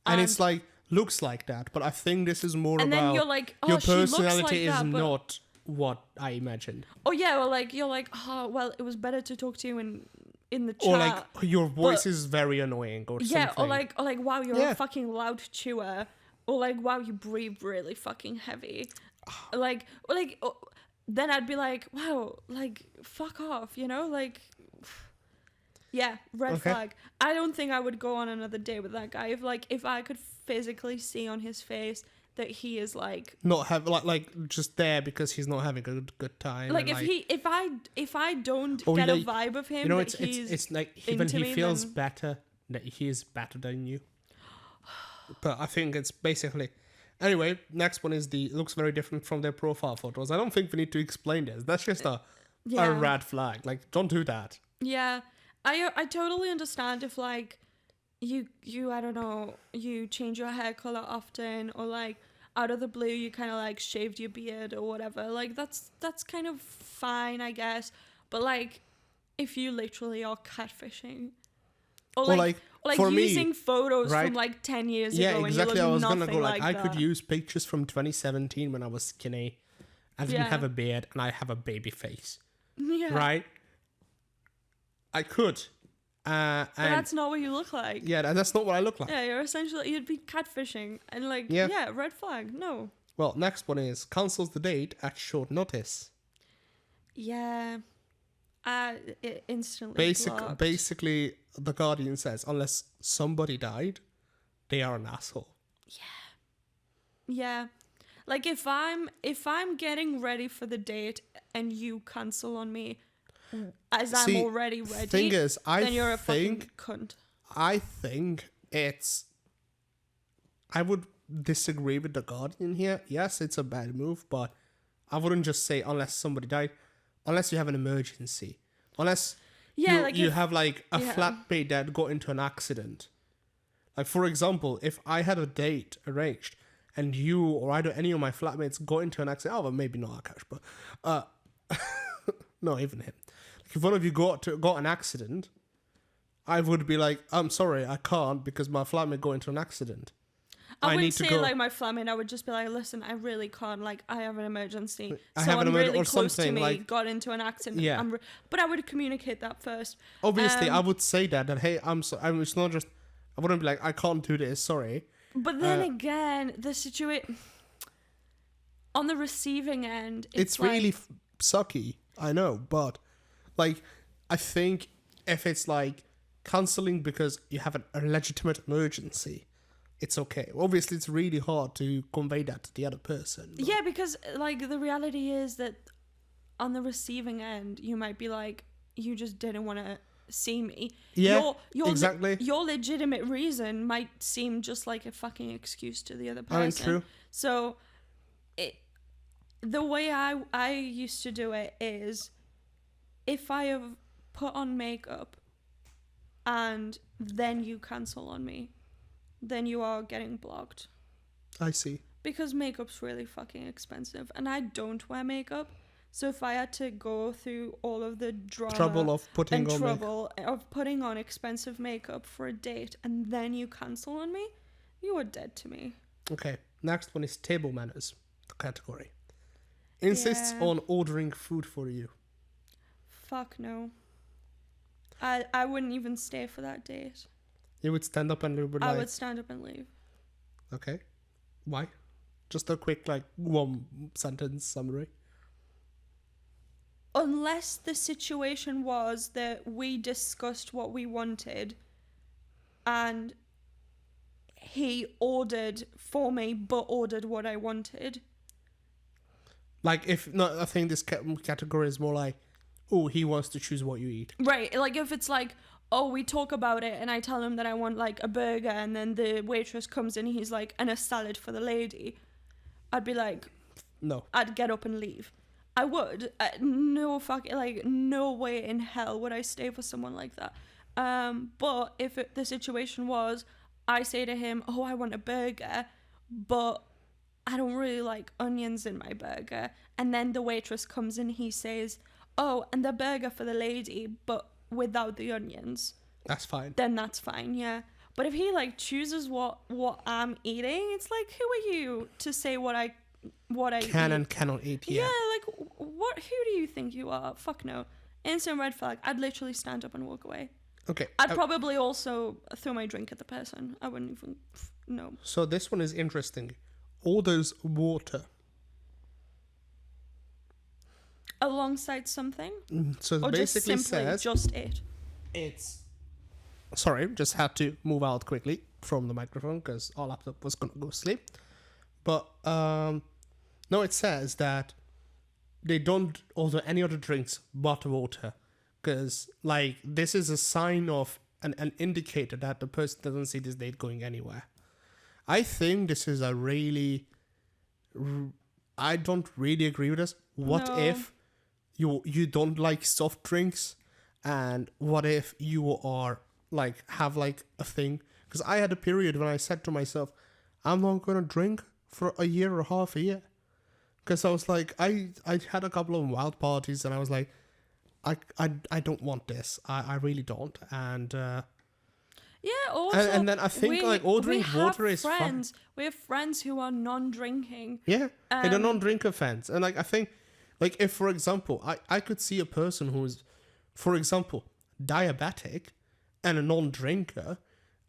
and it's like looks like that, but I think this is more and about then you're like, oh, your she looks personality like is that, but not what I imagined. oh yeah, or like you're like, oh well, it was better to talk to you in the chat. Or like your voice is very annoying or yeah, something. or like wow, you're Yeah. a fucking loud chewer, or like wow, you breathe really fucking heavy, then I'd be like, wow, like fuck off, you know, like. Yeah, red Okay. flag. I don't think I would go on another date with that guy if I could physically see on his face that he is like Not have like just there because he's not having a good time. like and, if I don't Oh, get you a know, vibe of him you know, that it's like when into he me, feels then- better that he is better than you. But I think it's basically. Anyway, next one is looks very different from their profile photos. I don't think we need to explain this. That's just a red flag. Like, don't do that. Yeah, I totally understand if like you I don't know, you change your hair color often, or like out of the blue you kind of like shaved your beard or whatever. Like that's kind of fine, I guess. But like if you literally are catfishing, or like for me, using photos right? from like 10 years Yeah, ago, exactly. and I you was look gonna nothing go like I that. could use pictures from 2017 when I was skinny. I didn't Yeah. have a beard and I have a baby face. Yeah, Right? I could. but And that's not what you look like. yeah, that's not what I look like. Yeah, you'd be catfishing, and like Yeah. yeah, red flag. No. Well, next one is cancels the date at short notice. Yeah. It instantly blocked. Basically, the Guardian says unless somebody died, they are an asshole. Yeah. Yeah. Like if I'm getting ready for the date and you cancel on me as I'm See, already ready, thing is, then you're a fucking cunt. I think I would disagree with the Guardian here. Yes, it's a bad move, but I wouldn't just say unless somebody died, unless you have an emergency, unless you have like a flatmate that got into an accident. Like for example, if I had a date arranged and you or either any of my flatmates got into an accident, oh well, maybe not Akash, but no, even him. Like if one of you got an accident, I would be like, I'm sorry, I can't because my flatmate got into an accident. I wouldn't say like my flatmate. I would just be like, listen, I really can't. Like, I have an emergency. I have an Someone emergency really or close to something, me like- got into an accident. Yeah. But I would communicate that first. Obviously, I would say that hey, it's not just. I wouldn't be like, I can't do this. Sorry. But then again, the situation on the receiving end, It's like, really sucky. I know, but like, I think if it's like cancelling because you have a legitimate emergency, it's okay. Obviously, it's really hard to convey that to the other person. Yeah, because like the reality is that on the receiving end, you might be like, you just didn't want to see me. Yeah, your exactly. Your legitimate reason might seem just like a fucking excuse to the other person. I mean, true. So, the way I used to do it is, if I have put on makeup and then you cancel on me, then you are getting blocked. I see. Because makeup's really fucking expensive, and I don't wear makeup. So if I had to go through all of the Trouble of putting on expensive makeup for a date and then you cancel on me, you are dead to me. Okay, next one is table manners category. Insists on ordering food for you. Fuck no. I wouldn't even stay for that date. You would stand up and leave. I would stand up and leave. Okay. Why? Just a quick, like, one sentence summary. Unless the situation was that we discussed what we wanted and he ordered for me but ordered what I wanted. Like, if not, I think this category is more like, oh, he wants to choose what you eat. Right, like if it's like, oh, we talk about it and I tell him that I want like a burger and then the waitress comes in and he's like, and a salad for the lady, I'd be like, no. I'd get up and leave. I would. No way in hell would I stay for someone like that. But if the situation was, I say to him, oh, I want a burger, but I don't really like onions in my burger. And then the waitress comes in, he says, oh, and the burger for the lady, but without the onions. That's fine. Then that's fine, yeah. But if he like chooses what I'm eating, it's like, who are you to say what I can eat? And cannot eat. Yeah, like what? Who do you think you are? Fuck no. Instant red flag. I'd literally stand up and walk away. Okay. I'd probably also throw my drink at the person. I wouldn't even. No. So this one is interesting. Orders water alongside something. So it or basically just simply says just it. It's. Sorry, just had to move out quickly from the microphone because our laptop was gonna go sleep. But no, it says that they don't order any other drinks but water, because like this is a sign of an indicator that the person doesn't see this date going anywhere. I think this is a really, I don't really agree with this. What if you don't like soft drinks, and what if you are like have like a thing? Because I had a period when I said to myself, I'm not gonna drink for a year or half a year, because I was like, I had a couple of wild parties and I was like, I don't want this. I really don't. And yeah, also and then I think like ordering water is fun. We have friends who are non-drinking. Yeah, in a non-drinker fans. And like I think, like if for example I could see a person who's, for example, diabetic and a non-drinker,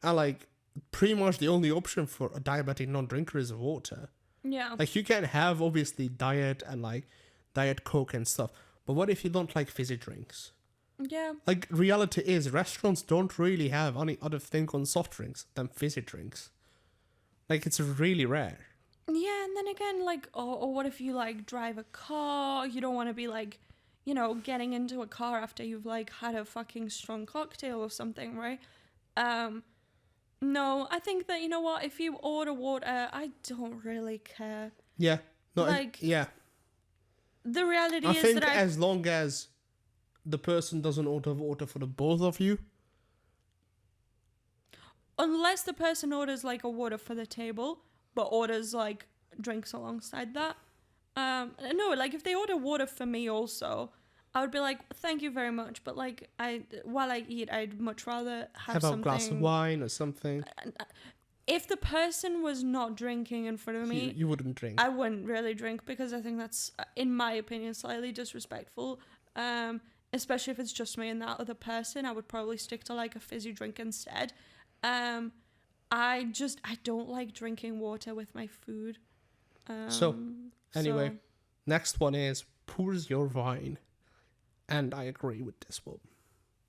and like pretty much the only option for a diabetic non-drinker is water. Yeah. Like you can have obviously diet and like diet Coke and stuff, but what if you don't like fizzy drinks? Yeah. Like reality is restaurants don't really have any other thing on soft drinks than fizzy drinks. Like it's really rare. Yeah, and then again, like, or what if you, like, drive a car? You don't want to be, like, you know, getting into a car after you've, like, had a fucking strong cocktail or something, right? No, I think that, you know what, if you order water, I don't really care. Yeah. No, Like, yeah. the reality I is think that as long as the person doesn't order water for the both of you. unless the person orders, like, a water for the table, but orders, like, drinks alongside that. No, like, if they order water for me also, I would be like, thank you very much, but, like, while I eat, I'd much rather have a something. glass of wine or something. If the person was not drinking in front of me, You wouldn't drink. I wouldn't really drink, because I think that's, in my opinion, slightly disrespectful. Especially if it's just me and that other person, I would probably stick to, like, a fizzy drink instead. I don't like drinking water with my food. Anyway, so- next one is pours your wine. And I agree with this one.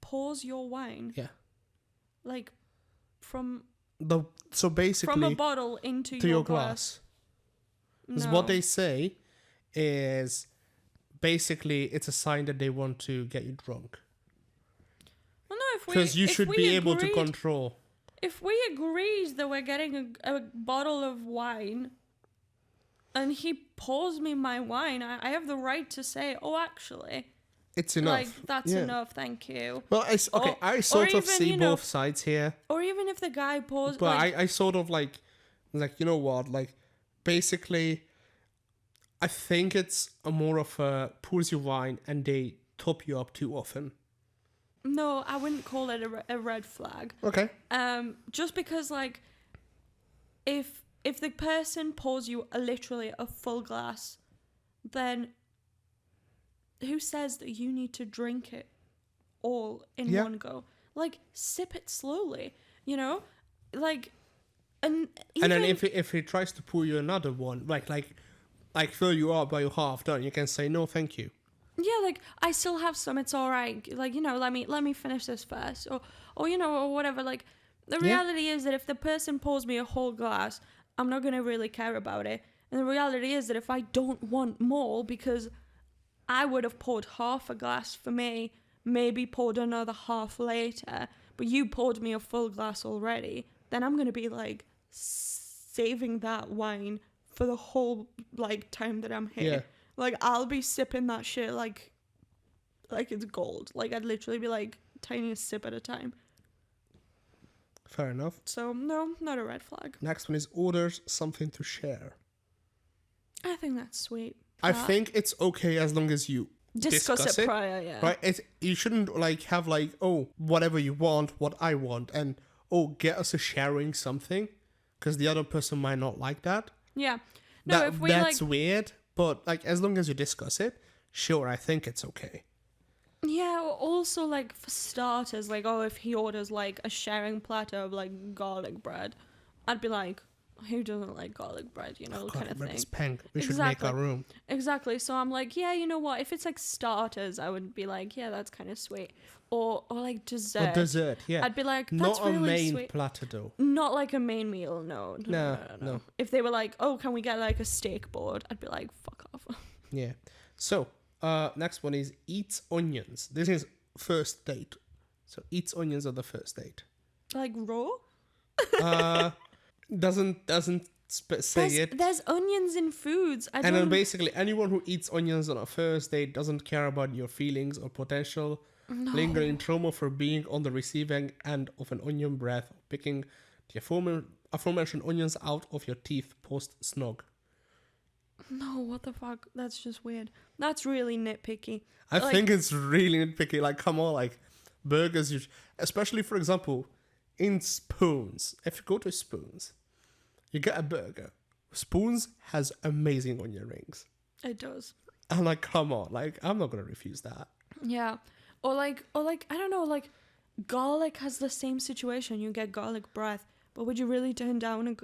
Pours your wine. Yeah. Like, from So basically, from a bottle into to your your glass. Because No. what they say is basically it's a sign that they want to get you drunk. Well, no, Because you should be able to control. If we agreed that we're getting a bottle of wine, and he pours me my wine, I have the right to say, oh, actually, It's enough. like, that's enough, thank you. Well, I sort of even, see you know, both sides here. Or even if the guy pours, But like, I sort of like, you know what, like, basically, I think it's more of a pours you wine and they top you up too often. no, I wouldn't call it a red flag. Okay. Just because, like, if the person pours you literally a full glass, then who says that you need to drink it all in one go? Like, sip it slowly, you know? Like, and then if he tries to pour you another one, like fill you up by half done, you can say no, thank you. yeah, like, I still have some, it's all right. Like, you know, let me finish this first, or you know, or whatever. Like, the reality is that if the person pours me a whole glass, I'm not gonna really care about it. And the reality is that if I don't want more, because I would have poured half a glass for me, maybe poured another half later, but you poured me a full glass already, then I'm gonna be, like, saving that wine for the whole, like, time that I'm here. Yeah. Like, I'll be sipping that shit like it's gold. Like, I'd literally be, like, tiniest sip at a time. Fair enough. So, no, not a red flag. Next one is orders something to share. I think that's sweet. I think it's okay as long as you discuss it prior, yeah. Right? You shouldn't, like, have, like, oh, whatever you want, what I want, and, oh, get us a sharing something, because the other person might not like that. Yeah. No, if we, that's like, weird, but, like, as long as you discuss it, sure, I think it's okay. yeah, also, like, for starters, like, oh, if he orders, like, a sharing platter of, like, garlic bread, I'd be like, who doesn't like garlic bread, you know, kind of thing. It's pink. We should make our room. Exactly. So I'm like, yeah, you know what? If it's, like, starters, I would be like, yeah, that's kind of sweet. Or like, dessert. Or dessert, yeah. I'd be like, that's not really a main sweet. platter, though. Not like a main meal, no. No. If they were like, oh, can we get, like, a steak board? I'd be like, fuck off. Yeah. So, next one is eats onions. This is first date. So, eats onions on the first date. Like, raw? Doesn't say it. There's onions in foods. And then basically, anyone who eats onions on a first date doesn't care about your feelings or potential lingering trauma for being on the receiving end of an onion breath, or picking the aforementioned onions out of your teeth post-snog. No, what the fuck? That's just weird. That's really nitpicky. I think it's really nitpicky. Like, come on, like, burgers, especially, for example, in Spoons. If you go to Spoons, you get a burger. Spoons has amazing onion rings. It does. I'm like, come on, like, I'm not gonna refuse that. Yeah. Or like, I don't know, like, garlic has the same situation. You get garlic breath, but would you really turn down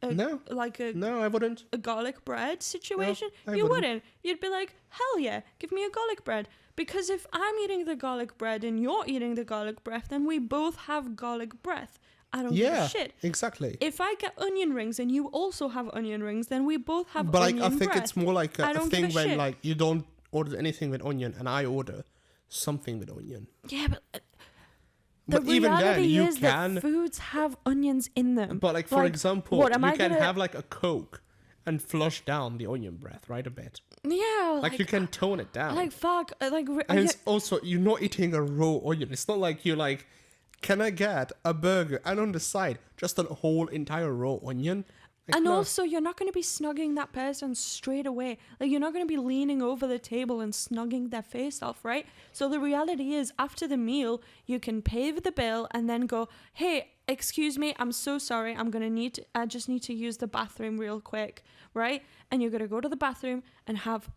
No, I wouldn't. a garlic bread situation? No, I you wouldn't. wouldn't. You'd be like, hell yeah, give me a garlic bread. Because if I'm eating the garlic bread and you're eating the garlic breath, then we both have garlic breath. I don't give a shit. Exactly. If I get onion rings and you also have onion rings, then we both have but onion I think breath. it's more like I a don't thing give a when shit. like you don't order anything with onion and I order something with onion. Yeah, but the But even then, reality you is can. that foods have onions in them. But like for example, what, am you I can gonna- have like a Coke and flush down the onion breath, right? A bit. Yeah, Like you can tone it down. like fuck, like and it's also you're not eating a raw onion. It's not like you're like, can I get a burger and on the side just a whole entire raw onion? Like, and no. also, you're not going to be snugging that person straight away. Like, you're not going to be leaning over the table and snugging their face off, right? So the reality is, after the meal, you can pay the bill and then go, hey, excuse me, I'm so sorry. I just need to use the bathroom real quick, right? And you're going to go to the bathroom and have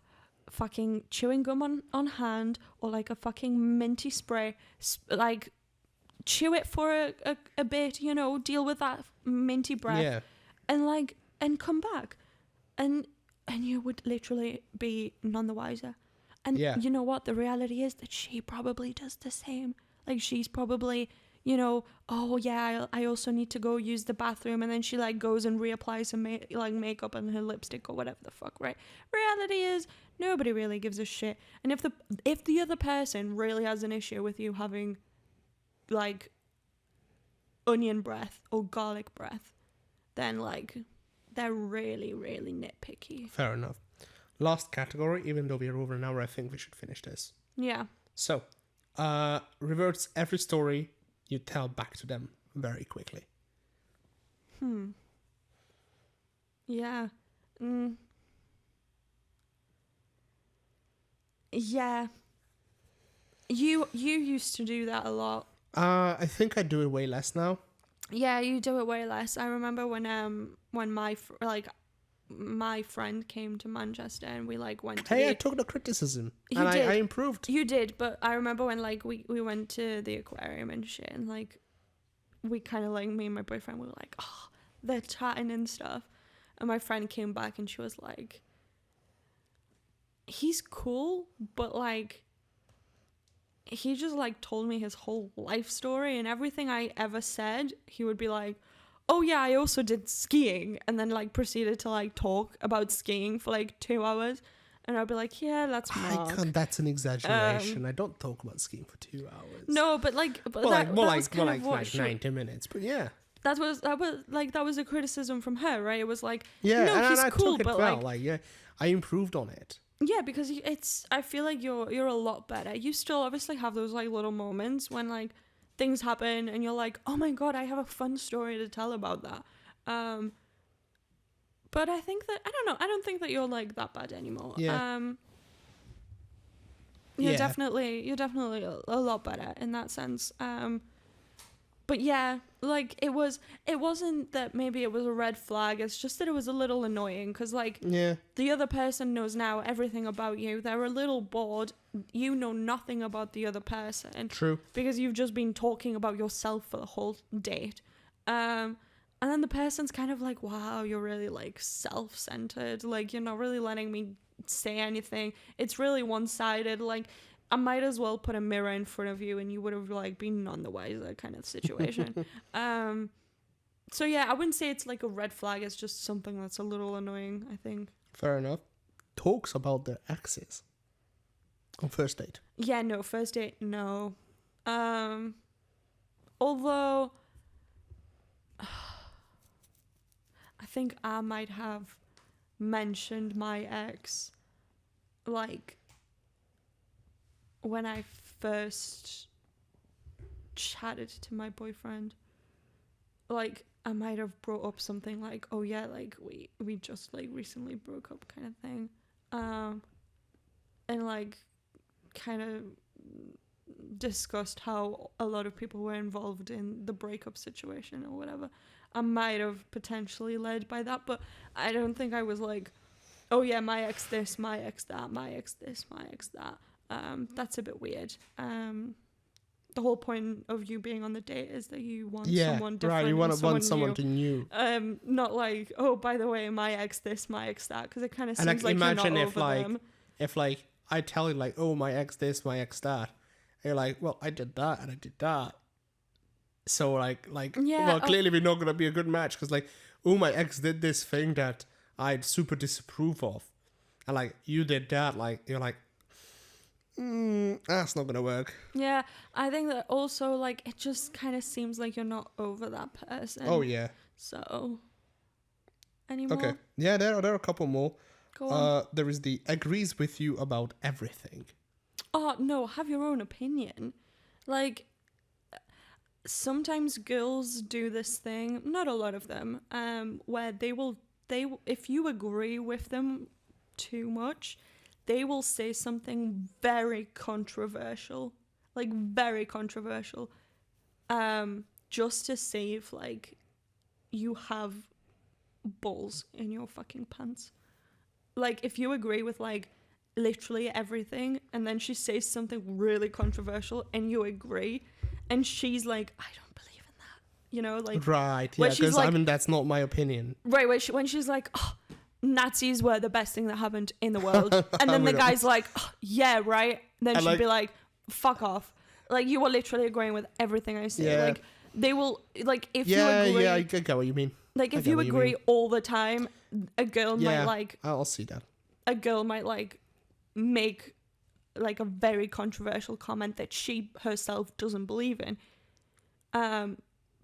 fucking chewing gum on hand or like a fucking minty spray, like chew it for a bit, you know, deal with that minty breath. Yeah. And come back, and you would literally be none the wiser. And you know what? The reality is that she probably does the same. Like, she's probably, you know, oh yeah, I also need to go use the bathroom, and then she like goes and reapplies some makeup and her lipstick or whatever the fuck, right? Reality is nobody really gives a shit. And if the other person really has an issue with you having like onion breath or garlic breath, then like they're really, really nitpicky. Fair enough. Last category, even though we're over an hour, I think we should finish this. Yeah. So, reverts every story you tell back to them very quickly. Yeah. Yeah. You used to do that a lot. I think I do it way less now. Yeah, you do it way less. I remember when my friend came to Manchester and we like went to I took the criticism You and did. I improved. You did, but I remember when like we went to the aquarium and shit, and like we kind of like, me and my boyfriend were like, oh, they're chatting and stuff, and my friend came back and she was like, he's cool, but like he just like told me his whole life story, and everything I ever said he would be like, oh yeah, I also did skiing, and then like proceeded to like talk about skiing for like 2 hours, and I'd be like, yeah, that's Mark. That's an exaggeration. I don't talk about skiing for 2 hours. No, but like, more like 90 minutes. But yeah, that was a criticism from her, right? It was like, yeah, no, and he's I cool, took it but well. Like, yeah, I improved on it. yeah, because I feel like you're a lot better. You still obviously have those like little moments when like things happen and you're like, oh my god, I have a fun story to tell about that. But I think that, I don't know, I don't think that you're like that bad anymore. Yeah. You're definitely a lot better in that sense. But yeah, like it wasn't that maybe it was a red flag. It's just that it was a little annoying because like the other person knows now everything about you. They're a little bored. You know nothing about the other person. True. Because you've just been talking about yourself for the whole date. And then the person's kind of like, wow, you're really like self-centered. Like you're not really letting me say anything. It's really one-sided. Like I might as well put a mirror in front of you and you would have like been none the wiser kind of situation. So yeah, I wouldn't say it's like a red flag. It's just something that's a little annoying, I think. Fair enough. Talks about their exes on first date. Yeah, no, first date, no. Although I think I might have mentioned my ex like when I first chatted to my boyfriend. Like I might have brought up something like, oh yeah, like we just like recently broke up kind of thing. And like kind of discussed how a lot of people were involved in the breakup situation or whatever. I might have potentially led by that, but I don't think I was like, oh yeah, my ex this, my ex that, my ex this, my ex that. That's a bit weird. The whole point of you being on the date is that you want someone different. Right, you want someone new. Not like, oh, by the way, my ex this, my ex that, because it kind of seems like imagine you're not over them. If like I tell you like, oh, my ex this, my ex that, and you're like, well, I did that and I did that. So Yeah, well, clearly we're not gonna be a good match because like, oh, my ex did this thing that I'd super disapprove of, and like you did that, like you're like, that's not gonna work. yeah, I think that also like it just kind of seems like you're not over that person. Oh yeah. So, any more? Okay. Yeah, there are a couple more. Go on. There is the agrees with you about everything. Oh no, have your own opinion. Like sometimes girls do this thing, not a lot of them, where if you agree with them too much, they will say something very controversial, like very controversial, just to save like you have balls in your fucking pants. Like if you agree with like literally everything and then she says something really controversial and you agree and she's like, I don't believe in that, you know, like Right, yeah, because like, I mean that's not my opinion. right, when she's like, oh, Nazis were the best thing that happened in the world, and then the guy's like, oh, yeah, right, then she'd be like, fuck off, like you were literally agreeing with everything I say. Yeah. Like they will, like if you Yeah, agree, yeah, I get what you mean. like if you agree all the time, a girl might Yeah, like, I'll see that. a girl might like make like a very controversial comment that she herself doesn't believe in,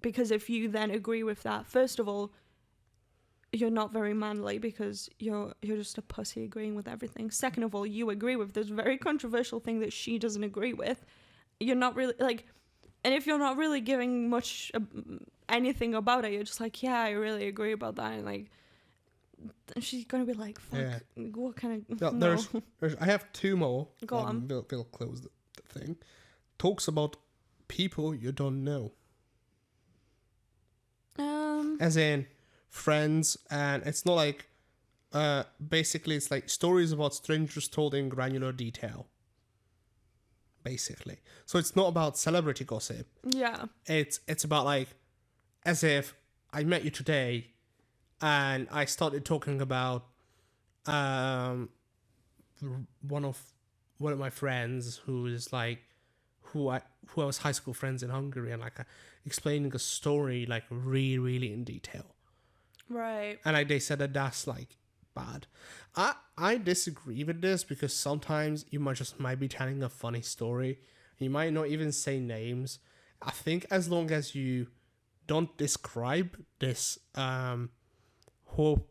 because if you then agree with that, first of all, you're not very manly because you're just a pussy agreeing with everything. Second of all, you agree with this very controversial thing that she doesn't agree with. You're not really like, and if you're not really giving much anything about it, you're just like, yeah, I really agree about that, and like she's gonna be like, fuck, Yeah. what kind of No, no. there's I have two more. Go on. We'll close the thing. Talks about people you don't know. As in friends, and it's not like basically it's like stories about strangers told in granular detail. Basically. So it's not about celebrity gossip. Yeah. It's about like as if I met you today and I started talking about one of my friends who is like who I was high school friends in Hungary, and like explaining a story like really in detail. Right. And like they said that that's like bad. I disagree with this because sometimes you might be telling a funny story. You might not even say names. I think as long as you don't describe this whole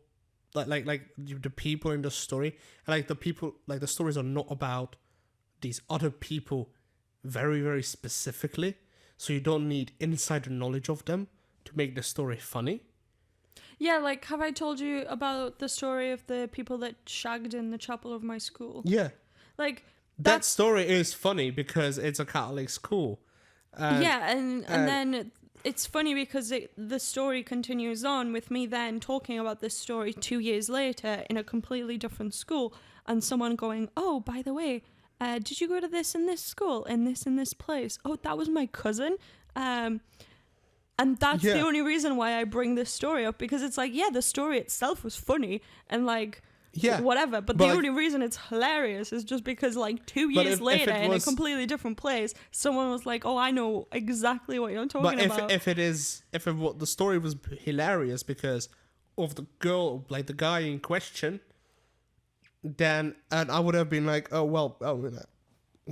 like the people in the story, and like the people, like the stories are not about these other people very specifically, so you don't need insider knowledge of them to make the story funny. Yeah, like, have I told you about the story of the people that shagged in the chapel of my school? Yeah. Like, That story is funny because it's a Catholic school. Yeah, and then it's funny because the story continues on with me then talking about this story 2 years later in a completely different school, and someone going, oh, by the way, did you go to this in this school, in this place? Oh, that was my cousin. And that's the only reason why I bring this story up, because it's like, yeah, the story itself was funny and like, whatever. But the only reason it's hilarious is just because like 2 years later in a completely different place, someone was like, oh, I know exactly what you're talking about. But if the story was hilarious because of the girl, like the guy in question, then and I would have been like, oh, well,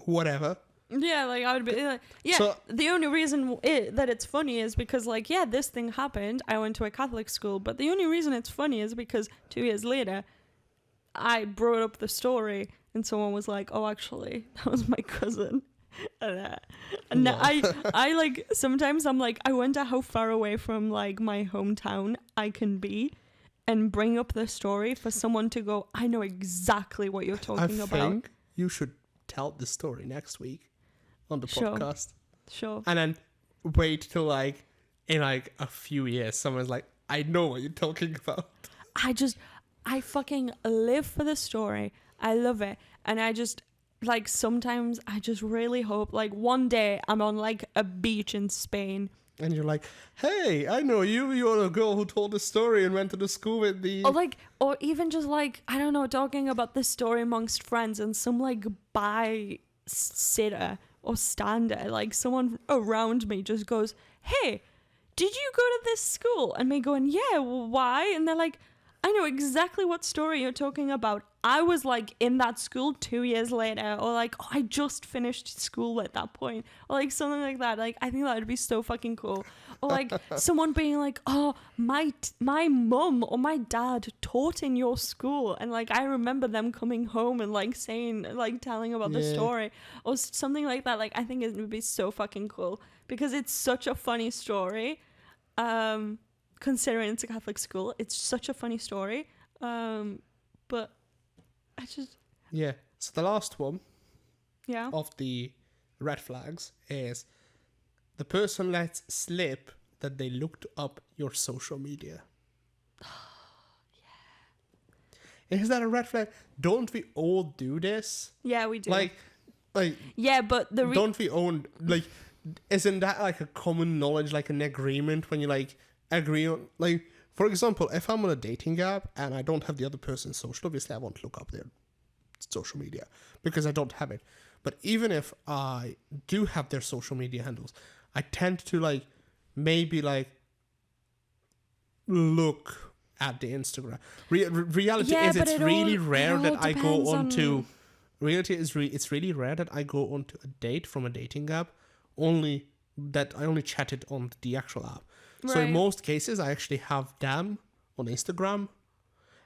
whatever. Yeah, like I would be like, yeah. So, the only reason that it's funny is because like, yeah, this thing happened. I went to a Catholic school, but the only reason it's funny is because 2 years later, I brought up the story and someone was like, oh, actually, that was my cousin. And I like, sometimes I'm like, I wonder how far away from like my hometown I can be and bring up the story for someone to go, I know exactly what you're talking about. I think you should tell the story next week on the podcast. Sure. And then wait till like in like a few years someone's like, I know what you're talking about. I fucking live for the story. I love it. And I just like, sometimes I just really hope like one day I'm on like a beach in Spain and you're like, hey, I know you. You're the girl who told the story and went to the school with the... Or even just like, I don't know, talking about this story amongst friends and some like sitter or stander, like someone around me just goes, hey, did you go to this school? And me going, yeah, well, why? And they're like, I know exactly what story you're talking about. I was like in that school 2 years later, or like, oh, I just finished school at that point, or like something like that. Like, I think that would be so fucking cool. Or like someone being like, oh, my mum or my dad taught in your school, and like I remember them coming home and like saying, like telling about the story, or something like that. Like, I think it would be so fucking cool because it's such a funny story. Considering it's a Catholic school, it's such a funny story. But I just... Yeah. So the last one of the red flags is the person lets slip that they looked up your social media. Is that a red flag? Don't we all do this? Yeah, we do. Like yeah, but don't we own, like, isn't that like a common knowledge, like an agreement when you like agree on, like, for example, if I'm on a dating app and I don't have the other person's social, obviously I won't look up their social media because I don't have it. But even if I do have their social media handles, I tend to like maybe like look at the Instagram. Reality is it's really rare that I go onto. Reality is it's really rare that I go onto a date from a dating app. Only that I only chatted on the actual app. Right. So in most cases, I actually have them on Instagram.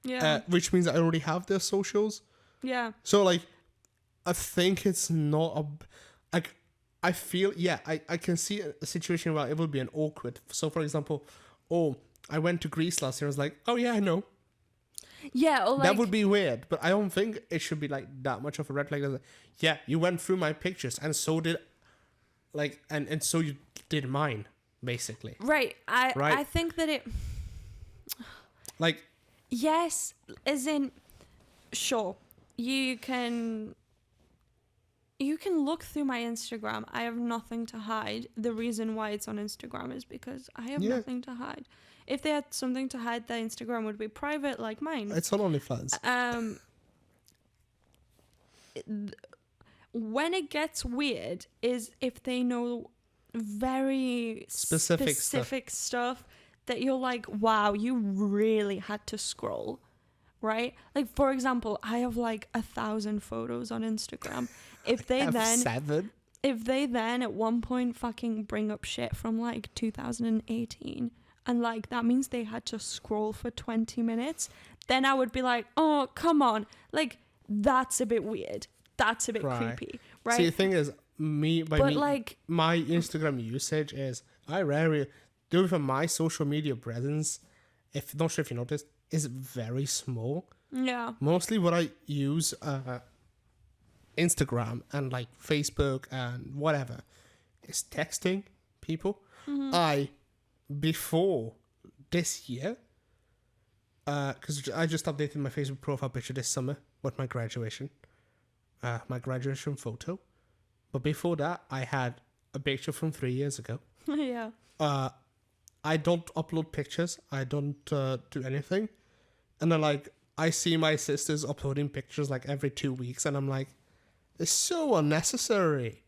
Yeah. Which means I already have their socials. Yeah. So like, I think it's not a like. I feel I can see a situation where it will be an awkward. So for example, oh, I went to Greece last year. I was like, oh yeah, I know. Yeah, or like, that would be weird, but I don't think it should be like that much of a red flag. Like, yeah, you went through my pictures, and so did, like, and so you did mine, basically. Right. I think that it, like, yes, as in, sure, you can look through my Instagram. I have nothing to hide. The reason why it's on Instagram is because I have nothing to hide. If they had something to hide, their Instagram would be private like mine. It's on OnlyFans. When it gets weird is if they know very specific stuff that you're like, wow, you really had to scroll, right? Like, for example, I have like 1,000 photos on Instagram. If they then at one point fucking bring up shit from like 2018, and like that means they had to scroll for 20 minutes, then I would be like, oh, come on, like that's a bit weird, that's a bit creepy, right? See, the thing is, my Instagram usage is, I rarely do, for my social media presence, if not sure if you noticed, is very small. Yeah, mostly what I use Instagram and like Facebook and whatever is texting people. Before this year, because I just updated my Facebook profile picture this summer with my graduation photo. But before that, I had a picture from 3 years ago. Yeah. I don't upload pictures. I don't do anything. And then like, I see my sisters uploading pictures like every 2 weeks, and I'm like, it's so unnecessary.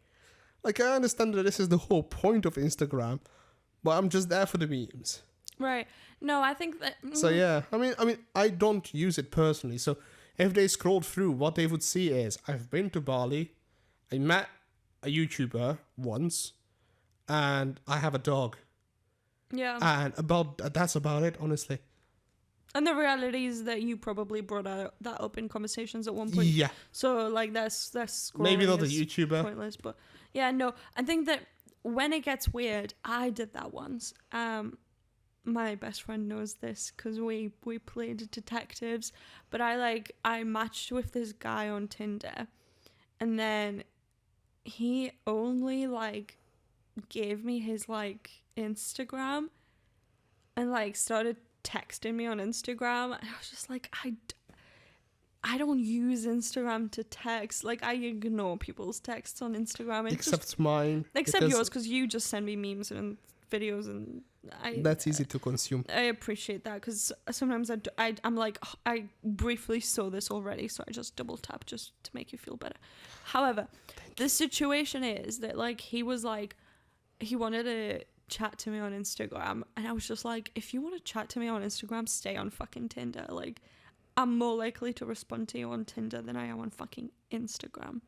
Like, I understand that this is the whole point of Instagram, but I'm just there for the memes. Right. No, I think that... So, yeah. I mean, I don't use it personally. So, if they scrolled through, what they would see is, I've been to Bali, I met a YouTuber once, and I have a dog. Yeah. And that's about it, honestly. And the reality is that you probably brought that up in conversations at one point. Yeah. So, like, that's scrolling. Maybe not a YouTuber. Pointless, but... Yeah, no. I think that when it gets weird, I did that once. My best friend knows this because we played detectives, but I matched with this guy on Tinder, and then he only like gave me his like Instagram and like started texting me on Instagram, and I was just like, I don't use Instagram to text. Like, I ignore people's texts on Instagram. Except mine. Except yours, because you just send me memes and videos, and that's easy to consume. I appreciate that, because sometimes I'm like, oh, I briefly saw this already, so I just double tap just to make you feel better. However, the situation is that, like, he was like, he wanted to chat to me on Instagram. And I was just like, if you want to chat to me on Instagram, stay on fucking Tinder. Like, I'm more likely to respond to you on Tinder than I am on fucking Instagram.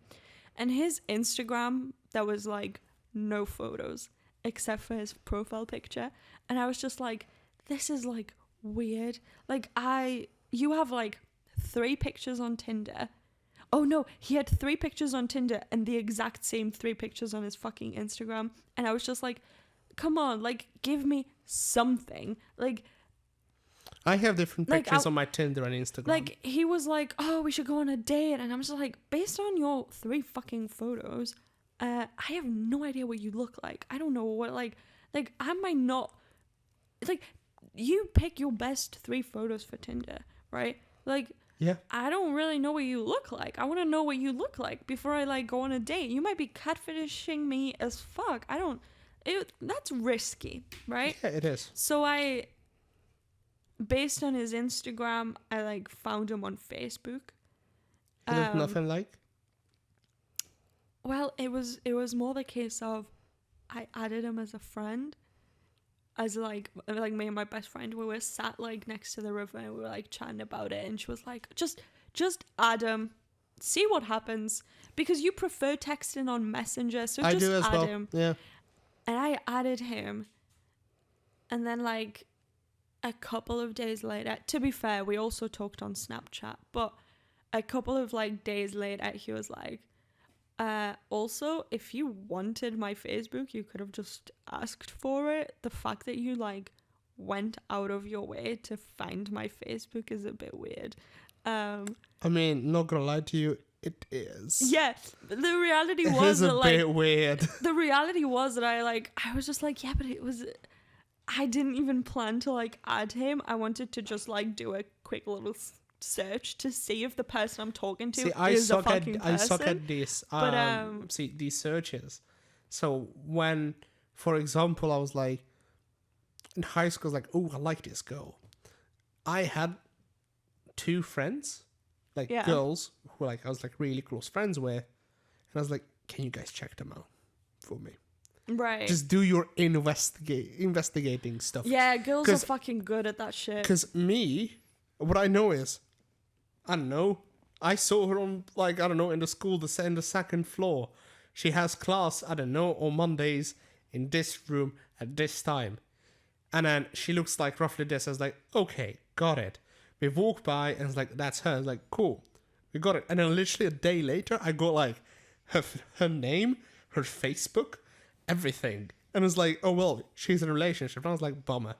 And his Instagram, there was like no photos except for his profile picture. And I was just like, this is like weird. Like, you have like 3 pictures on Tinder. Oh no, he had 3 pictures on Tinder and the exact same 3 pictures on his fucking Instagram. And I was just like, come on, like, give me something. Like, I have different pictures on my Tinder and Instagram. Like, he was like, oh, we should go on a date. And I'm just like, based on your 3 fucking photos, I have no idea what you look like. I don't know what, like, I might not, like, you pick your best 3 photos for Tinder, right? Like, yeah. I don't really know what you look like. I want to know what you look like before I, like, go on a date. You might be catfishing me as fuck. That's risky, right? Yeah, it is. So based on his Instagram, I, like, found him on Facebook. There's nothing like? Well, it was more the case of I added him as a friend. As like me and my best friend, we were sat like next to the river and we were like chatting about it, and she was like, just add him, see what happens, because you prefer texting on Messenger, so just add him. Yeah. And I added him, and then like a couple of days later, to be fair, we also talked on Snapchat, but a couple of like days later, he was like, also, if you wanted my Facebook, you could have just asked for it. The fact that you like went out of your way to find my Facebook is a bit weird. I mean, not gonna lie to you, it is. Yeah, the reality was it is a that, bit like, weird. The reality was that I was just like, yeah, but I didn't even plan to like add him. I wanted to just like do a quick little search to see if the person I'm talking to is a fucking person. I suck at this. These searches. So when, for example, I was like in high school, I was like, oh, I like this girl. I had 2 friends, like girls who like I was like really close friends with, and I was like, can you guys check them out for me? Right. Just do your investigating stuff. Yeah, girls are fucking good at that shit. Because what I know is, I don't know, I saw her on, like, I don't know, in the school, in the 2nd floor. She has class, I don't know, on Mondays in this room at this time. And then she looks like roughly this. I was like, okay, got it. We walk by and it's like, that's her. I was like, cool, we got it. And then literally a day later, I got like her name, her Facebook, everything. And I was like, oh, well, she's in a relationship. And I was like, bummer.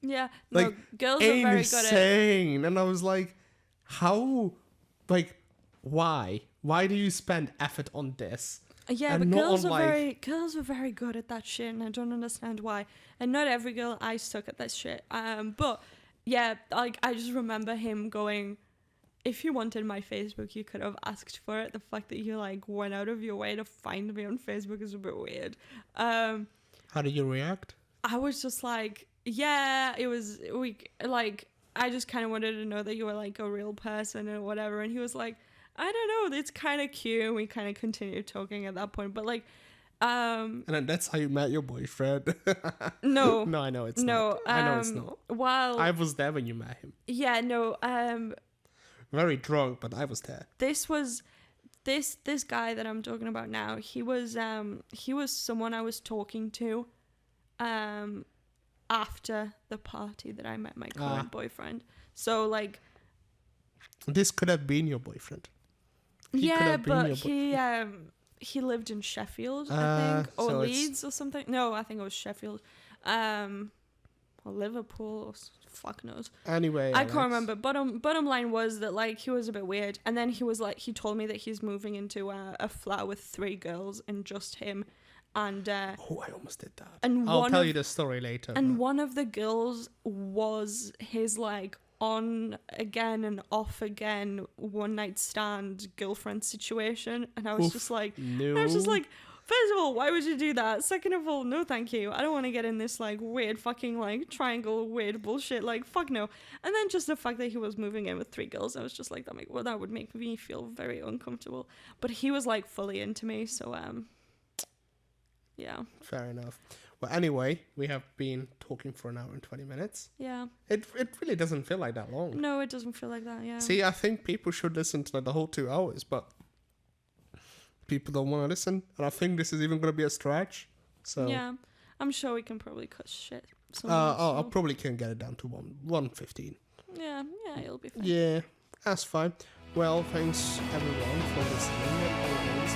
Yeah, like, no, girls are very good at it. And I was like, how, like, why? Why do you spend effort on this? Yeah, but girls are very good at that shit, and I don't understand why. And not every girl, I suck at that shit. But yeah, like, I just remember him going, if you wanted my Facebook, you could have asked for it. The fact that you like went out of your way to find me on Facebook is a bit weird. How did you react? I was just like, yeah, I just kind of wanted to know that you were like a real person or whatever. And he was like, I don't know, it's kind of cute. And we kind of continued talking at that point. But like, and then that's how you met your boyfriend. No. No, I know it's not. I know it's not. While I was there when you met him. Yeah, no. Very drunk, but I was there. This guy that I'm talking about now, he was someone I was talking to after the party that I met my current boyfriend. So like, this could have been your boyfriend. He lived in Sheffield, I think, or so Leeds or something. No, I think it was Sheffield, or Liverpool, or fuck knows. Anyway, I can't remember. Bottom line was that like he was a bit weird, and then he told me that he's moving into a flat with 3 girls and just him. And I almost did that. And I'll tell you the story later. And one of the girls was his like on again and off again one night stand girlfriend situation, and I was just like, no. I was just like, first of all, why would you do that? Second of all, no thank you. I don't want to get in this like weird fucking like triangle weird bullshit, like fuck no. And then just the fact that he was moving in with 3 girls, I was just like, that would make me feel very uncomfortable. But he was like fully into me, so Yeah. Fair enough. Well, anyway, we have been talking for an hour and 20 minutes. Yeah. It really doesn't feel like that long. No, it doesn't feel like that. Yeah. See, I think people should listen to like the whole 2 hours, but people don't want to listen, and I think this is even going to be a stretch. So yeah, I'm sure we can probably cut shit. I probably can get it down to 1:15. Yeah, it'll be fine. Yeah, that's fine. Well, thanks everyone for listening. And always,